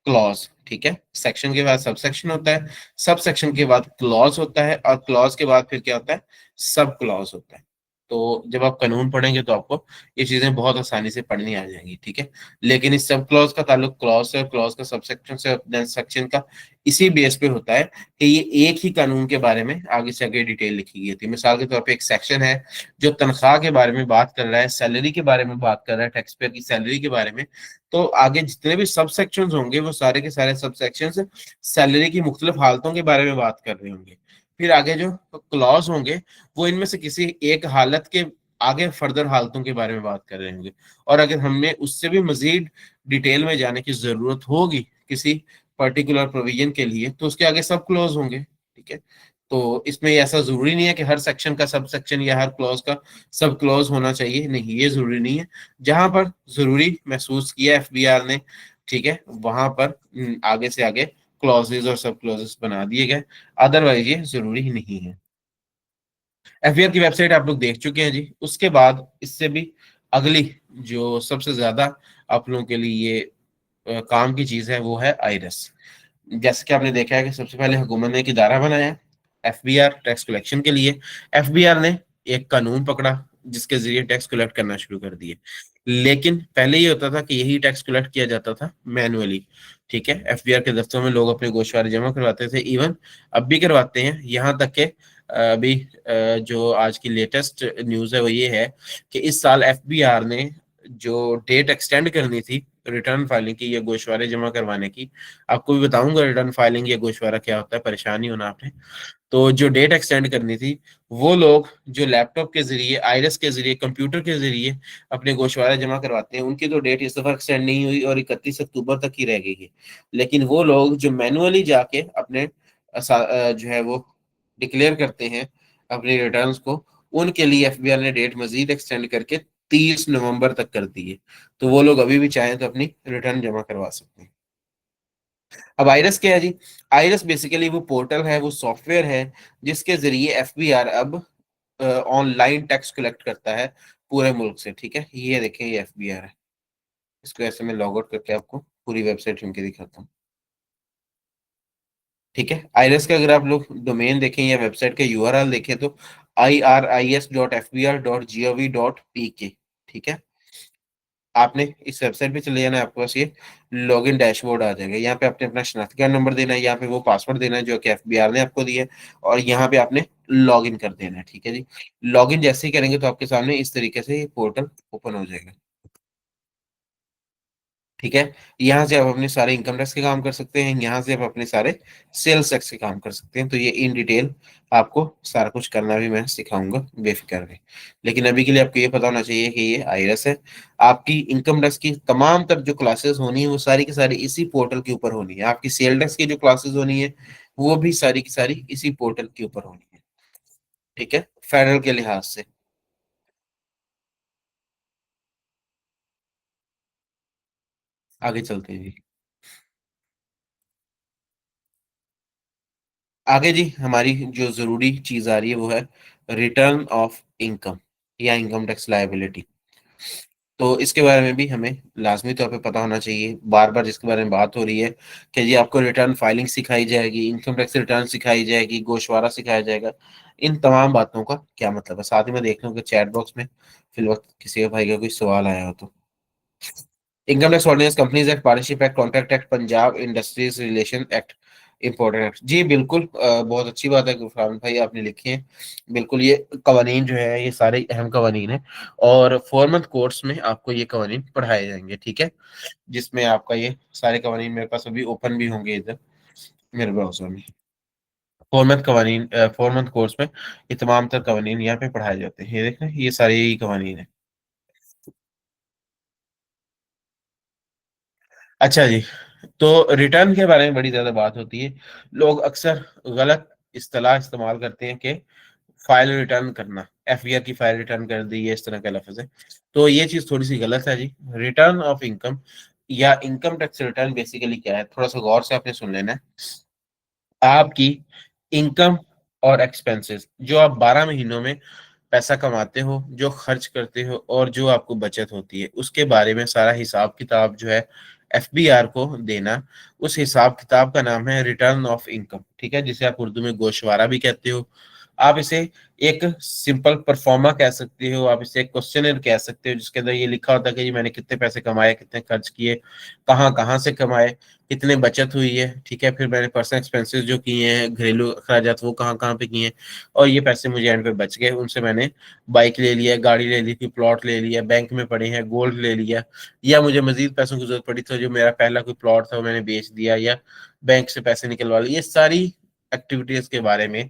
क्लॉज। ठीक है, सेक्शन के बाद सब सेक्शन होता है, सब सेक्शन के बाद क्लॉज होता है, और क्लॉज के बाद फिर क्या होता है, सब क्लॉज होता है। तो जब आप कानून पढ़ेंगे तो आपको ये चीजें बहुत आसानी से पढ़नी आ जाएंगी। ठीक है, लेकिन इस सब क्लॉज का ताल्लुक क्लॉज से और क्लॉज का सब सेक्शन से सेक्शन का इसी बेस पे होता है कि ये एक ही कानून के बारे में आगे से आगे डिटेल लिखी गई थी। मिसाल के तौर पे एक सेक्शन है जो तनख्वाह के बारे में बात कर रहा है, सैलरी के बारे में बात कर रहा है, टैक्स पेयर की सैलरी के बारे में। तो आगे जितने भी सब सेक्शंस होंगे वो सारे के सारे सब सेक्शंस सैलरी की मुख्तलिफ हालतों के बारे में बात कर रहे होंगे। फिर आगे जो क्लॉज होंगे वो इनमें से किसी एक हालत के आगे फर्दर हालतों के बारे में बात कर रहे होंगे। और अगर हमें उससे भी मजीद डिटेल में जाने की जरूरत होगी किसी पर्टिकुलर प्रोविजन के लिए तो उसके आगे सब क्लॉज होंगे। ठीक है, तो इसमें ऐसा जरूरी नहीं है कि हर सेक्शन का सब सेक्शन या हर क्लॉज का सब क्लॉज होना चाहिए, नहीं, ये जरूरी नहीं है। जहां पर जरूरी महसूस किया एफबीआर ने, ठीक है, वहां पर आगे से आगे क्लॉजेज और सब क्लॉजेस बना दिए गए, अदरवाइज ये जरूरी ही नहीं है। एफबीआर की वेबसाइट आप लोग देख चुके हैं जी। उसके बाद इससे भी अगली जो सबसे ज्यादा आप लोगों के लिए ये काम की चीज है वो है आईरस। जैसे कि आपने देखा है कि सबसे पहले हुकूमत ने एक इदारा बनाया एफबीआर टैक्स कलेक्शन के लिए। एफबीआर ने एक कानून पकड़ा जिसके जरिए टैक्स कलेक्ट करना शुरू कर दिए। लेकिन पहले ये होता था कि यही टैक्स कलेक्ट किया जाता था मैनुअली। ठीक है, एफबीआर के दफ्तरों में लोग अपने गोशवारे जमा करवाते थे, इवन अब भी करवाते हैं। यहाँ तक के अभी जो आज की लेटेस्ट न्यूज है वो ये है कि इस साल एफबीआर ने जो डेट एक्सटेंड करनी थी रिटर्न फाइलिंग की या गोशवारे जमा करवाने की, आपको भी बताऊंगा रिटर्न फाइलिंग या गोशवारा क्या होता है, परेशान नहीं होना आपने। तो जो डेट एक्सटेंड करनी थी वो लोग जो लैपटॉप के जरिए, आईरिस के जरिए, कंप्यूटर के जरिए अपने गोशवारे जमा करवाते हैं, उनकी तो डेट इस दफा एक्सटेंड नहीं हुई और 31 अक्टूबर तक ही रह गई है। लेकिन वो लोग जो मैनुअली जाके अपने जो है वो डिक्लेयर करते हैं अपने रिटर्न्स को, उनके लिए एफबीआर ने डेट मजीद एक्सटेंड करके 30 नवंबर तक कर दी है। तो वो लोग अभी भी चाहें तो अपनी रिटर्न जमा करवा सकते हैं। अब आइरस क्या है जी? आइरस बेसिकली वो पोर्टल है, वो सॉफ्टवेयर है जिसके जरिए एफबीआर अब ऑनलाइन टैक्स कलेक्ट करता है पूरे मुल्क से। ठीक है, ये देखें ये एफबीआर है। इसको ऐसे में लॉग आउट करके आपको पूरी वेबसाइट चुन के दिखाता हूँ। ठीक है, आइरस का अगर आप लोग डोमेन देखें या वेबसाइट का यूआरएल देखें तो iris.fbr.gov.pk। ठीक है, आपने इस वेबसाइट पे चले जाना है, आपके पास ये लॉगिन डैशबोर्ड आ जाएगा। यहाँ पे आपने अपना शनाख्ती कार्ड नंबर देना है, यहाँ पे वो पासवर्ड देना है जो कि एफबीआर ने आपको दिया है, और यहाँ पे आपने लॉग इन कर देना है। ठीक है जी, लॉग इन जैसे ही करेंगे तो आपके सामने इस तरीके से ये पोर्टल ओपन हो जाएगा। ठीक है, यहाँ से आप अपने सारे इनकम टैक्स के काम कर सकते हैं, यहाँ से आप अपने सारे सेल्स टैक्स के काम कर सकते हैं। तो ये इन डिटेल आपको सारा कुछ करना भी मैं सिखाऊंगा, बेफिक्र रहे। लेकिन अभी के लिए आपको ये पता होना चाहिए कि ये आईरस है। आपकी इनकम टैक्स की तमाम तर जो क्लासेस होनी है वो सारी की सारी इसी पोर्टल के ऊपर होनी है। आपकी सेल टैक्स की जो क्लासेस होनी है वो भी सारी की सारी इसी पोर्टल के ऊपर होनी है। ठीक है, फेडरल के लिहाज से। आगे चलते हैं जी। आगे जी हमारी जो जरूरी चीज आ रही है वो है रिटर्न ऑफ इनकम या इनकम टैक्स लायबिलिटी। तो इसके बारे में भी हमें लाजमी तौर पे पता होना चाहिए। बार बार जिसके बारे में बात हो रही है कि जी आपको रिटर्न फाइलिंग सिखाई जाएगी, इनकम टैक्स रिटर्न सिखाई जाएगी, गोशवारा सिखाया जाएगा, इन तमाम बातों का क्या मतलब है। साथ ही मैं देख लूँ कि चैट बॉक्स में फिल वक्त किसी के भाई का कोई सवाल आया हो तो। Income tax ordinance, companies act, partnership act, contract act, Punjab industries relation act important जी, बिल्कुल बहुत अच्छी बात है गुफरान भाई आपने लिखी है। बिल्कुल ये कवानीन जो है ये सारे अहम कवानीन है, और 4 मंथ कोर्स में आपको ये कवानीन पढ़ाए जाएंगे, ठीक है। जिसमें आपका ये सारे कवानीन मेरे पास अभी ओपन भी होंगे इधर मेरे ब्राउजर में। 4 मंथ कवानीन, 4 मंथ कोर्स में ये तमाम तर कवानीन यहाँ पे पढ़ाए जाते हैं। ये देखें ये सारे यही कवानीन है। अच्छा जी, तो रिटर्न के बारे में बड़ी ज्यादा बात होती है। लोग अक्सर गलत इस्तेलाह इस्तेमाल करते हैं कि फाइल रिटर्न करना, एफबीआर की फाइल रिटर्न कर दी है, इस तरह का लफ्ज है। तो ये चीज थोड़ी सी गलत है जी। रिटर्न ऑफ इनकम या इनकम टैक्स रिटर्न बेसिकली क्या है, थोड़ा सा गौर से आपने सुन लेना है। आपकी इनकम और एक्सपेंसेस, जो आप 12 महीनों में पैसा कमाते हो, जो खर्च करते हो, और जो आपको बचत होती है, उसके बारे में सारा हिसाब किताब जो है एफबीआर को देना। उस हिसाब किताब का नाम है रिटर्न ऑफ इनकम, ठीक है, जिसे आप उर्दू में गोशवारा भी कहते हो। आप इसे एक सिंपल परफॉर्मा कह सकते हो, आप इसे एक क्वेश्चनर कह सकते हो, जिसके अंदर ये लिखा होता है कि जी मैंने कितने पैसे कमाए, कितने खर्च किए, कहाँ कहाँ से कमाए, कितने बचत हुई है, ठीक है। फिर मैंने पर्सनल एक्सपेंसेस जो किए हैं, घरेलू अखराजात, वो कहाँ कहाँ पे किए हैं, और ये पैसे मुझे एंड पे बच गए, उनसे मैंने बाइक ले लिया, गाड़ी ले ली थी, प्लॉट ले लिया, बैंक में पड़े हैं, गोल्ड ले लिया, या मुझे मजीद पैसों की जरूरत पड़ी तो जो मेरा पहला कोई प्लॉट था वो मैंने बेच दिया, या बैंक से पैसे निकलवा लिए। ये सारी एक्टिविटीज के बारे में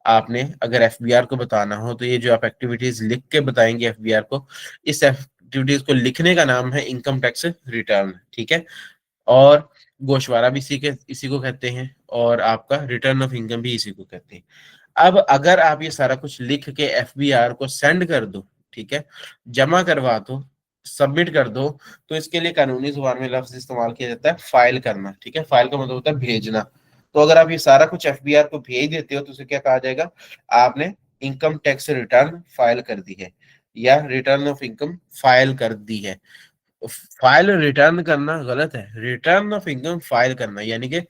आपने अगर एफबीआर को बताना हो, तो ये जो आप एक्टिविटीज लिख के बताएंगे एफबीआर को, इस एक्टिविटीज को लिखने का नाम है इनकम टैक्स रिटर्न, ठीक है। और गोशवारा भी इसी को कहते हैं, और आपका रिटर्न ऑफ इनकम भी इसी को कहते हैं। अब अगर आप ये सारा कुछ लिख के एफबीआर को सेंड कर दो, ठीक है, जमा करवा दो, सबमिट कर दो, तो इसके लिए कानूनी जुबान में लफ्ज इस्तेमाल किया जाता है फाइल करना, ठीक है। फाइल का मतलब होता है भेजना। तो अगर आप ये सारा कुछ एफबीआर को भेज देते हो तो उसे क्या कहा जाएगा, आपने इनकम टैक्स रिटर्न फाइल कर दी है, या रिटर्न ऑफ इनकम फाइल कर दी है। फाइल रिटर्न करना गलत है, रिटर्न ऑफ इनकम फाइल करना, यानी कि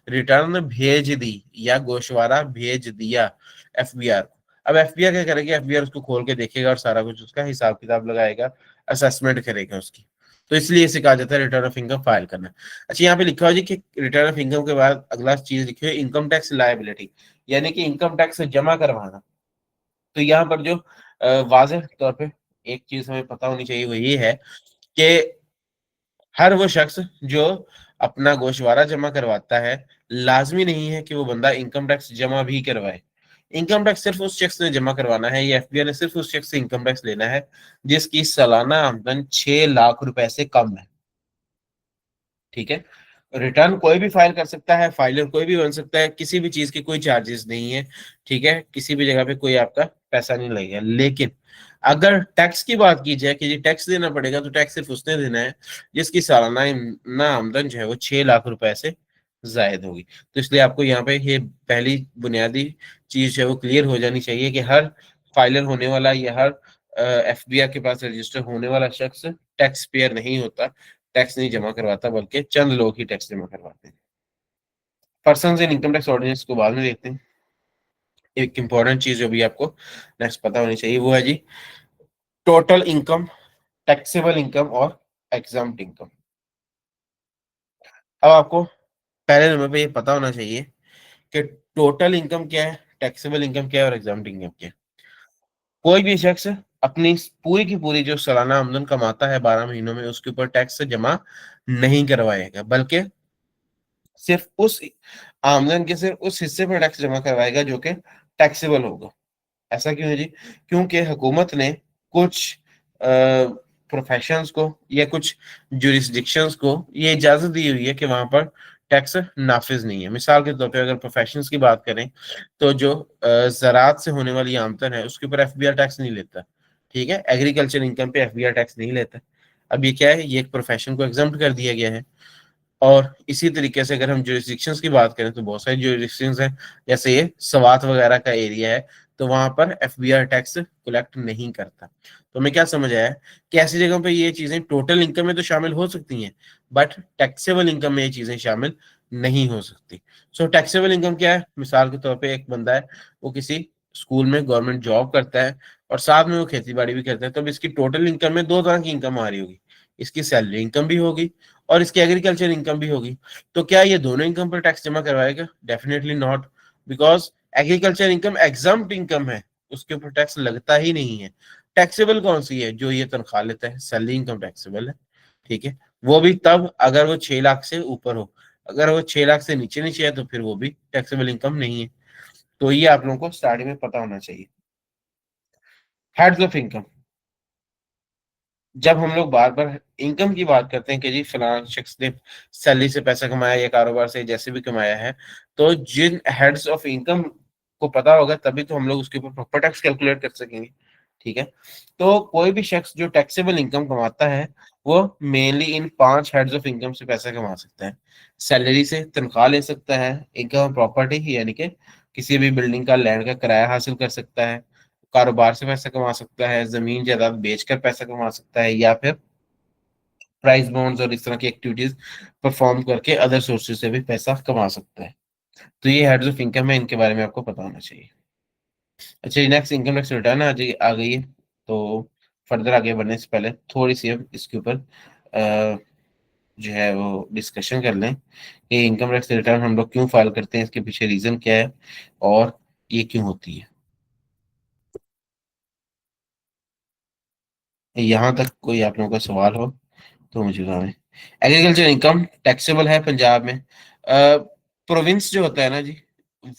रिटर्न भेज दी या गोशवारा भेज दिया एफबीआर को। अब एफबीआर क्या करेगी, एफबीआर उसको खोल के देखेगा और सारा कुछ उसका हिसाब किताब लगाएगा, असेसमेंट करेगा उसकी। तो इसलिए इसे कहा जाता है रिटर्न ऑफ इनकम फाइल करना। अच्छा, यहाँ पे लिखा हुआ जी कि रिटर्न ऑफ इनकम के बाद अगला चीज लिखी हुई इनकम टैक्स लायबिलिटी, यानी कि इनकम टैक्स जमा करवाना। तो यहाँ पर जो वाजह तौर पे एक चीज हमें पता होनी चाहिए, वो ये है कि हर वो शख्स जो अपना गोशवारा जमा करवाता है, लाजमी नहीं है कि वो बंदा इनकम टैक्स जमा भी करवाए। इनकम टैक्स सिर्फ उस शख्स ने जमा करवाना है, या एफबीआई ने सिर्फ उस शख्स से इनकम टैक्स लेना है जिसकी सालाना आमदन 6 लाख रुपए से कम है, ठीक है। रिटर्न कोई भी फाइल कर सकता है, फाइलर कोई भी बन सकता है, किसी भी चीज के कोई चार्जेस नहीं है, ठीक है, किसी भी जगह पे कोई आपका पैसा नहीं लगेगा। लेकिन अगर टैक्स की बात की जाए कि जी टैक्स देना पड़ेगा, तो टैक्स सिर्फ उसने देना है जिसकी सालाना ना आमदन जो है वो 6 लाख रुपए से जायद होगी। तो इसलिए आपको यहाँ पे ये पहली बुनियादी चीज है वो क्लियर हो जानी चाहिए कि हर फाइलर होने वाला या हर एफबीआई के पास रजिस्टर होने वाला शख्स टैक्स पेयर नहीं होता, टैक्स नहीं जमा करवाता, बल्कि चंद लोग ही टैक्स जमा करवाते हैं। Person in income tax ordinance को बाद में देखते हैं। एक इंपॉर्टेंट चीज जो भी आपको नेक्स्ट पता होनी चाहिए वो है जी टोटल इनकम, टैक्सेबल इनकम और एग्जाम्प्ट इनकम। अब आपको पहले नंबर पे ये पता होना चाहिए कि टोटल इनकम क्या है, टैक्सेबल इनकम क्या है, और एग्जाम्प्ट इनकम क्या है। कोई भी शख्स अपनी पूरी की पूरी जो सालाना आमदन कमाता है 12 महीनों में, उसके ऊपर टैक्स जमा नहीं करवाएगा, बल्कि सिर्फ उस आमदन के सिर्फ उस हिस्से पर टैक्स जमा करवाएगा जो कि टैक्सेबल होगा। ऐसा क्यों है जी, क्योंकि हुकूमत ने कुछ प्रोफेशंस को या कुछ जुरिस्डिक्शंस को ये इजाजत दी हुई है कि वहां पर टैक्स नाफिज नहीं है। मिसाल के तौर पे अगर प्रोफेशंस की बात करें, तो जो ज़राअत से होने वाली आमदन है उसके ऊपर एफबीआर टैक्स नहीं लेता, ठीक है। एग्रीकल्चर इनकम पे एफबीआर टैक्स नहीं लेता। अब ये क्या है, ये एक प्रोफेशन को एग्जम्प्ट कर दिया गया है। और इसी तरीके से अगर हम जुरिस्डिक्शंस की बात करें, तो बहुत सारी जुरिस्डिक्शंस हैं, जैसे ये सवात वगैरह का एरिया है, तो वहां पर एफबीआर टैक्स कलेक्ट नहीं करता। तो हमें क्या समझ आया कि ऐसी जगहों पे ये चीजें टोटल इनकम में तो शामिल हो सकती हैं, बट टैक्सेबल इनकम में ये चीजें शामिल नहीं हो सकती। सो टैक्सेबल इनकम क्या है, मिसाल के तौर पे एक बंदा है, वो किसी स्कूल में गवर्नमेंट जॉब करता है और साथ में वो खेती बाड़ी भी करता है, तो अब इसकी टोटल इनकम में दो तरह की इनकम आ रही होगी। इसकी सैलरी इनकम भी होगी, और इसकी एग्रीकल्चर इनकम भी होगी। तो क्या ये दोनों इनकम पर टैक्स जमा करवाएगा? Definitely not, because agriculture income exempt income है, उसके ऊपर टैक्स लगता ही नहीं है। टैक्सेबल कौन सी है? जो ये तनख्वाह लेता है, सैलरी इनकम टैक्सेबल है। ठीक है, वो भी तब अगर वो 6 लाख से ऊपर हो। अगर वो 6 लाख से नीचे नीचे है तो फिर वो भी टैक्सेबल इनकम नहीं है। तो ये आप लोगों को स्टार्टिंग में पता होना चाहिए। हेड्स ऑफ इनकम, जब हम लोग बार बार इनकम की बात करते हैं कि जी फलाना शख्स ने सैलरी से पैसा कमाया या कारोबार से जैसे भी कमाया है, तो जिन हेड्स ऑफ इनकम को पता होगा तभी तो हम लोग उसके ऊपर प्रॉपर टैक्स कैलकुलेट कर सकेंगे। ठीक है, तो कोई भी शख्स जो टैक्सेबल इनकम कमाता है वो mainly in 5 heads of income से पैसा कमा सकता है। सैलरी से तनख्वाह ले सकता है, इनकम प्रॉपर्टी यानी कि किसी भी बिल्डिंग का लैंड का किराया हासिल कर सकता है, कारोबार से पैसा कमा सकता है, जमीन जायदाद बेचकर पैसा कमा सकता है, या फिर प्राइस बॉन्ड्स और इस तरह की एक्टिविटीज परफॉर्म करके अदर सोर्सेज से भी पैसा कमा सकता है। तो ये हेड्स ऑफ इनकम है, इनके बारे में आपको पता होना चाहिए। अच्छा, नेक्स्ट इनकम टैक्स रिटर्न आ गई है। तो फर्दर आगे बढ़ने से पहले थोड़ी सी हम इसके ऊपर जो है वो डिस्कशन कर लें कि इनकम टैक्स रिटर्न हम लोग क्यों फाइल करते हैं, इसके पीछे रीजन क्या है और ये क्यों होती है। यहाँ तक कोई आप लोगों का सवाल हो तो मुझे बताएं। एग्रीकल्चर इनकम टैक्सेबल है पंजाब में। प्रोविंस जो होता है ना जी,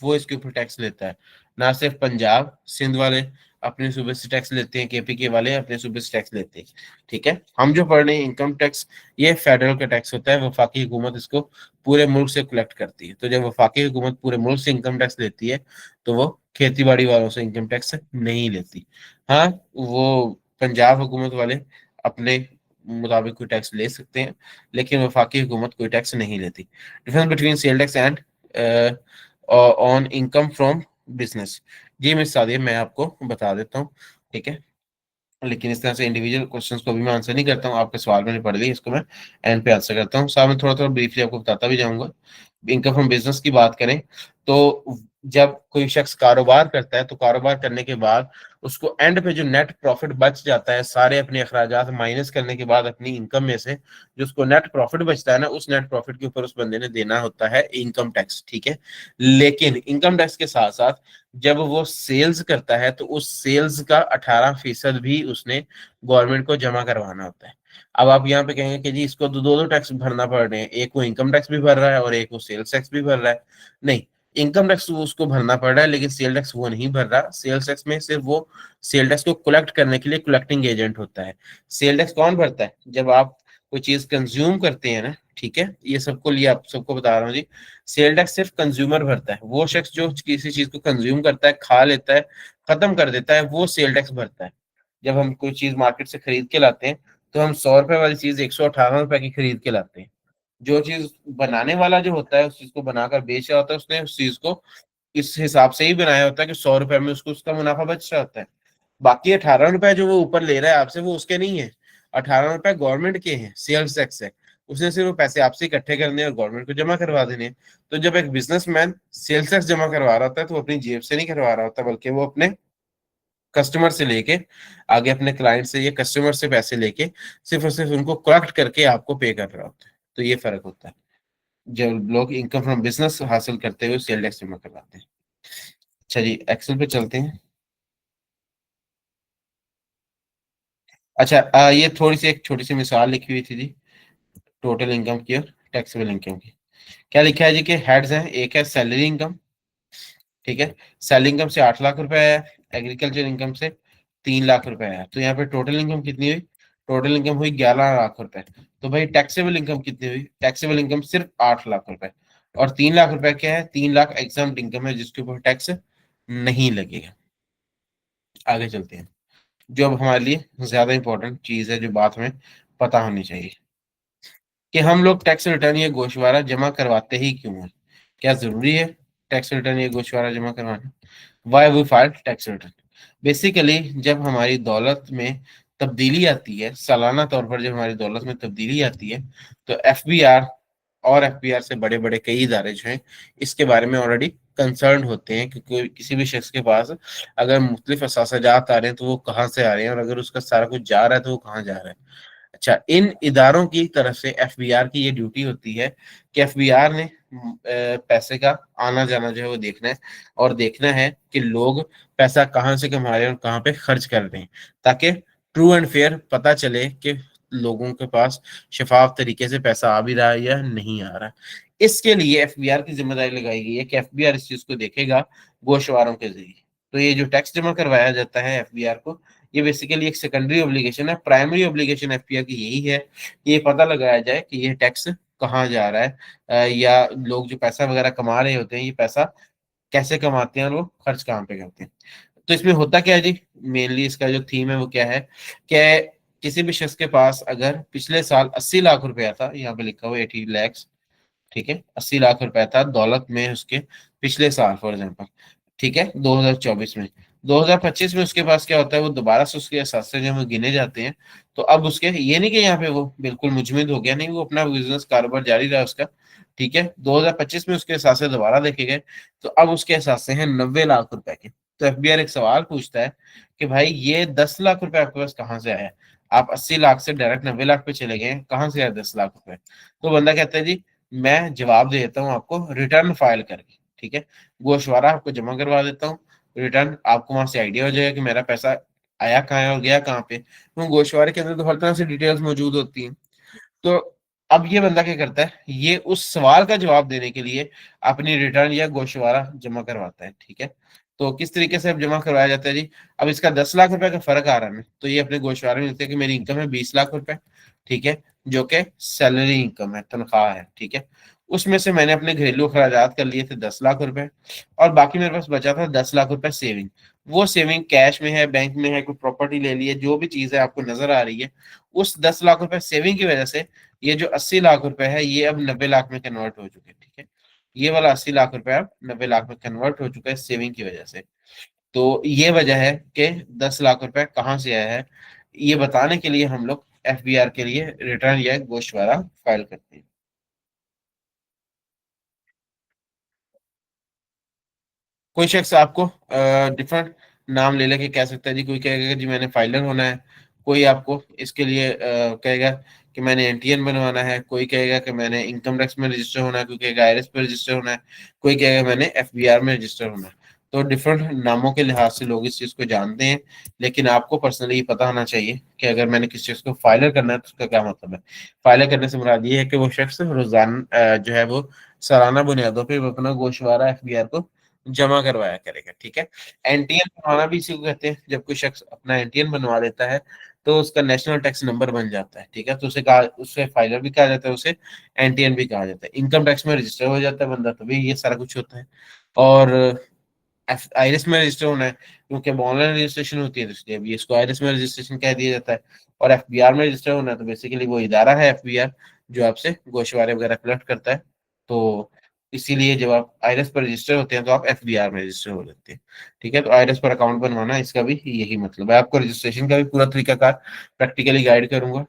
वो इसके ऊपर टैक्स लेता है। ना सिर्फ पंजाब, सिंध वाले अपने सूबे से टैक्स लेते हैं, केपी के वाले अपने सूबे से टैक्स लेते हैं। ठीक है, हम जो पढ़ रहे हैं इनकम टैक्स, ये फेडरल का टैक्स होता है, वफाकी हुकूमत इसको पूरे मुल्क से कलेक्ट करती है। तो जब वफाकी हुकूमत पूरे मुल्क से इनकम टैक्स लेती है तो वो खेती बाड़ी वालों से इनकम टैक्स नहीं लेती। हाँ, वो पंजाब हुकूमत वाले अपने मुताबिक कोई टैक्स ले सकते हैं, लेकिन वफाकी हुकूमत कोई टैक्स नहीं लेती। Difference between sale tax and on income from business, ये मिसाल है, मैं आपको बता देता हूँ। ठीक है, लेकिन इस तरह से इंडिविजुअल क्वेश्चंस को भी मैं आंसर नहीं करता हूँ, आपके सवाल मैंने पढ़ लिए, इसको मैं एंड पे आंसर करता हूँ। साथ में थोड़ा थोड़ा ब्रीफली आपको बताता भी जाऊंगा। इनकम फ्रॉम बिजनेस की बात करें तो जब कोई शख्स कारोबार करता है तो कारोबार करने के बाद उसको एंड पे जो नेट प्रॉफिट बच जाता है, सारे अपने अखराजात माइनस करने के बाद अपनी इनकम में से जो उसको नेट प्रॉफिट बचता है ना, उस नेट प्रॉफिट के ऊपर उस बंदे ने देना होता है इनकम टैक्स। ठीक है, लेकिन इनकम टैक्स के साथ साथ जब वो सेल्स करता है तो उस सेल्स का 18% भी उसने गवर्नमेंट को जमा करवाना होता है। अब आप यहाँ पे कहेंगे कि जी इसको तो दो दो टैक्स भरना पड़ रहे हैं, एक वो इनकम टैक्स भी भर रहा है और एक वो सेल्स टैक्स भी भर रहा है। नहीं, इनकम टैक्स वो उसको भरना पड़ रहा है, लेकिन सेल टैक्स वो नहीं भर रहा। सेल्स टैक्स में सिर्फ वो सेल टैक्स को कलेक्ट करने के लिए कलेक्टिंग एजेंट होता है। सेल टैक्स कौन भरता है? जब आप कोई चीज कंज्यूम करते हैं ना, ठीक है, ये सबको लिए आप सबको बता रहा हूँ जी। सेल टैक्स सिर्फ कंज्यूमर भरता है, वो शख्स जो किसी चीज को कंज्यूम करता है, खा लेता है, खत्म कर देता है, वो सेल टैक्स भरता है। जब हम कोई चीज मार्केट से खरीद के लाते हैं तो हम 100 रुपए वाली चीज 118 रुपए की खरीद के लाते हैं। जो चीज बनाने वाला जो होता है उस चीज को बनाकर बेच रहा होता है, उसने उस चीज को इस हिसाब से ही बनाया होता है कि 100 रुपए में उसको उसका मुनाफा बच रहा होता है। बाकी 18 रुपए जो वो ऊपर ले रहा है आपसे, वो उसके नहीं है। 18 रुपए गवर्नमेंट के हैं, सेल्स टैक्स है। उसने सिर्फ वो पैसे आपसे इकट्ठे करने और गवर्नमेंट को जमा करवा देने हैं। तो जब एक बिजनेसमैन सेल्स टैक्स जमा करवा रहा होता है तो वो अपनी जेब से नहीं करवा रहा होता, बल्कि वो अपने कस्टमर से लेके आगे अपने क्लाइंट से या कस्टमर से पैसे लेके सिर्फ और सिर्फ उनको कलेक्ट करके आपको पे कर रहा होता है। तो ये फर्क होता है जब लोग इनकम फ्रॉम बिजनेस हासिल करते हुए सेल टैक्स जमा करवाते हैं। अच्छा जी, एक्सेल पे चलते हैं। अच्छा, ये थोड़ी सी एक छोटी सी मिसाल लिखी हुई थी जी, टोटल इनकम की और टैक्सेबल इनकम की। क्या लिखा है जी कि हेड्स हैं, एक है सैलरी इनकम। ठीक है, सैलरी इनकम से 8 लाख रुपए है, एग्रीकल्चर इनकम से 3 लाख रुपए है। तो यहाँ पे टोटल इनकम कितनी हुई? टोटल इनकम हुई 11 लाख रुपए। तो भाई टैक्सेबल इनकम कितनी हुई? टैक्सेबल इनकम सिर्फ 8 लाख रुपए। और 3 लाख रुपए क्या है? 3 लाख एग्जाम्प्ट इनकम है जिसके ऊपर टैक्स नहीं लगेगा। आगे चलते हैं, जो अब हमारे लिए ज्यादा इंपॉर्टेंट चीज है, जो बात हमें पता होनी चाहिए कि हम लोग टैक्स रिटर्न या गोशवारा जमा करवाते ही क्यों हैं। क्या जरूरी है टैक्स रिटर्न या गोशवारा जमा करवाना? Why we file tax return? Basically जब हमारी दौलत में तब्दीली आती है, सालाना तौर पर जब हमारी दौलत में तब्दीली आती है, तो एफबीआर और एफबीआर से बड़े बड़े कई इदारे जो हैं इसके बारे में ऑलरेडी कंसर्न होते हैं कि कोई किसी भी शख्स के पास अगर मुख्तलिफ असासाजात आ रहे हैं तो वो कहाँ से आ रहे हैं, और अगर उसका सारा कुछ जा रहा है तो वो कहाँ जा रहा है। अच्छा, इन इदारों की तरफ से एफबीआर की ये ड्यूटी होती है कि एफबीआर ने पैसे का आना जाना जो है वो देखना है, और देखना है कि लोग पैसा कहाँ से कमा रहे हैं और कहाँ पे खर्च कर रहे हैं, ताकि ट्रू एंड फेयर पता चले कि लोगों के पास शफाफ तरीके से पैसा आ भी रहा है या नहीं आ रहा है। इसके लिए एफबीआर की जिम्मेदारी लगाई गई है कि एफबीआर इस चीज को देखेगा गोशवारों के जरिए। तो ये जो टैक्स जमा करवाया जाता है एफबीआर को, ये बेसिकली एक सेकेंडरी ऑब्लिगेशन है। प्राइमरी ऑब्लिगेशन एफपीआर की यही है कि ये पता लगाया जाए कि ये टैक्स कहाँ जा रहा है, या लोग जो पैसा वगैरह कमा रहे होते हैं ये पैसा कैसे कमाते हैं और वो खर्च कहाँ पे करते हैं। तो इसमें होता क्या है जी, मेनली इसका जो थीम है वो क्या है कि किसी भी शख्स के पास अगर पिछले साल 80 लाख रुपया था, यहाँ पे लिखा हुआ 80 लैक्स, ठीक है, 80 लाख रुपया था दौलत में उसके पिछले साल फॉर एग्जाम्पल, ठीक है, 2024 में। 2025 में उसके पास क्या होता है, वो दोबारा से उसके एहसास से जब वो गिने जाते हैं, तो अब उसके ये नहीं कि यहाँ पे वो बिल्कुल मुजमिद हो गया, नहीं, वो अपना बिजनेस कारोबार जारी रहा उसका, ठीक है। 2025 में उसके एहसास से दोबारा देखे गए, तो अब उसके एहसास से हैं 90 लाख रुपए के। तो एफबीआर एक सवाल पूछता है कि भाई ये 10 लाख रुपए आपके पास कहाँ से आया? आप 80 लाख से डायरेक्ट 90 लाख पे चले गए, कहाँ से आया 10 लाख रुपए? तो बंदा कहता है जी, मैं जवाब दे देता हूँ आपको रिटर्न फाइल करके, ठीक है, गोशवारा आपको जमा करवा देता हूँ, रिटर्न आपको वहां से आइडिया हो जाएगा कि मेरा पैसा आया कहाँ है और गया कहाँ पे। तो गोशवारे के अंदर तो हर तरह से डिटेल्स मौजूद होती हैं। तो अब ये बंदा क्या करता है, ये उस सवाल का जवाब देने के लिए अपनी रिटर्न या गोशवारा जमा करवाता है, ठीक है। तो किस तरीके से अब जमा करवाया जाता है जी, अब इसका 10 लाख रुपए का फर्क आ रहा है, तो ये अपने गोशवारे में लिखते हैं कि मेरी इनकम है 20 लाख रुपए, ठीक है, जो कि सैलरी इनकम है, तनख्वाह है, ठीक है। उसमें से मैंने अपने घरेलू अखराजात कर लिए थे 10 लाख रुपए, और बाकी मेरे पास बचा था 10 लाख रुपए सेविंग। वो सेविंग कैश में है, बैंक में है, कोई प्रॉपर्टी ले ली है, जो भी चीज है आपको नजर आ रही है, उस 10 लाख रुपए सेविंग की वजह से ये जो 80 लाख रुपए है ये अब 90 लाख में कन्वर्ट हो चुके हैं, ठीक है। ये वाला 80 लाख रुपए अब 90 लाख में कन्वर्ट हो चुका है सेविंग की वजह से। तो ये वजह है कि 10 लाख रुपए कहाँ से आया है, ये बताने के लिए हम लोग एफबीआर के लिए रिटर्न या गोशवारा फाइल करते हैं। कोई शख्स आपको डिफरेंट नाम ले लेके कह सकता है जी, कोई कहेगा कि जी मैंने फाइलर होना है, कोई आपको इसके लिए कहेगा कि मैंने एनटीएन बनवाना है, कोई कहेगा कि मैंने इनकम टैक्स में रजिस्टर होना है, कोई कहेगा आईआरएस पे रजिस्टर होना है, कोई कहेगा मैंने एफबीआर में रजिस्टर होना है। तो डिफरेंट नामों के लिहाज से लोग इस चीज़ को जानते हैं, लेकिन आपको पर्सनली ये पता होना चाहिए कि अगर मैंने किसी चीज़ को फाइलर करना है तो उसका क्या मतलब है। फाइलर करने से मुराद ये है कि वो शख्स रोजाना जो है वो सालाना बुनियादों पर वो अपना गोशवारा एफबीआर को जमा करवाया करेगा, ठीक है। एनटीएन बनवाना भी इसी को कहते हैं, जब कोई शख्स अपना एनटीएन बनवा लेता है तो उसका नेशनल टैक्स नंबर बन जाता है, ठीक है, तो उसे कहा, उसे फाइलर भी कहा जाता है, उसे एनटीएन भी कहा जाता है, इनकम टैक्स में रजिस्टर हो जाता है बंदा, तभी ये सारा कुछ होता है। और आईरिस में रजिस्टर होना है, क्योंकि अब ऑनलाइन रजिस्ट्रेशन होती है, तो इसलिए अभी इसको आईरिस में रजिस्ट्रेशन कह दिया जाता है। और एफबीआर में रजिस्टर होना है, तो बेसिकली वो इदारा है एफबीआर जो आपसे गोशवारे वगैरह कलेक्ट करता है। तो इसीलिए जब आप आईरिस पर रजिस्टर होते हैं तो आप एफबीआर में रजिस्टर हो जाते हैं, ठीक है। तो आईरिस पर अकाउंट बनवाना इसका भी यही मतलब है। आपको रजिस्ट्रेशन का भी पूरा तरीकाकार प्रैक्टिकली गाइड करूंगा।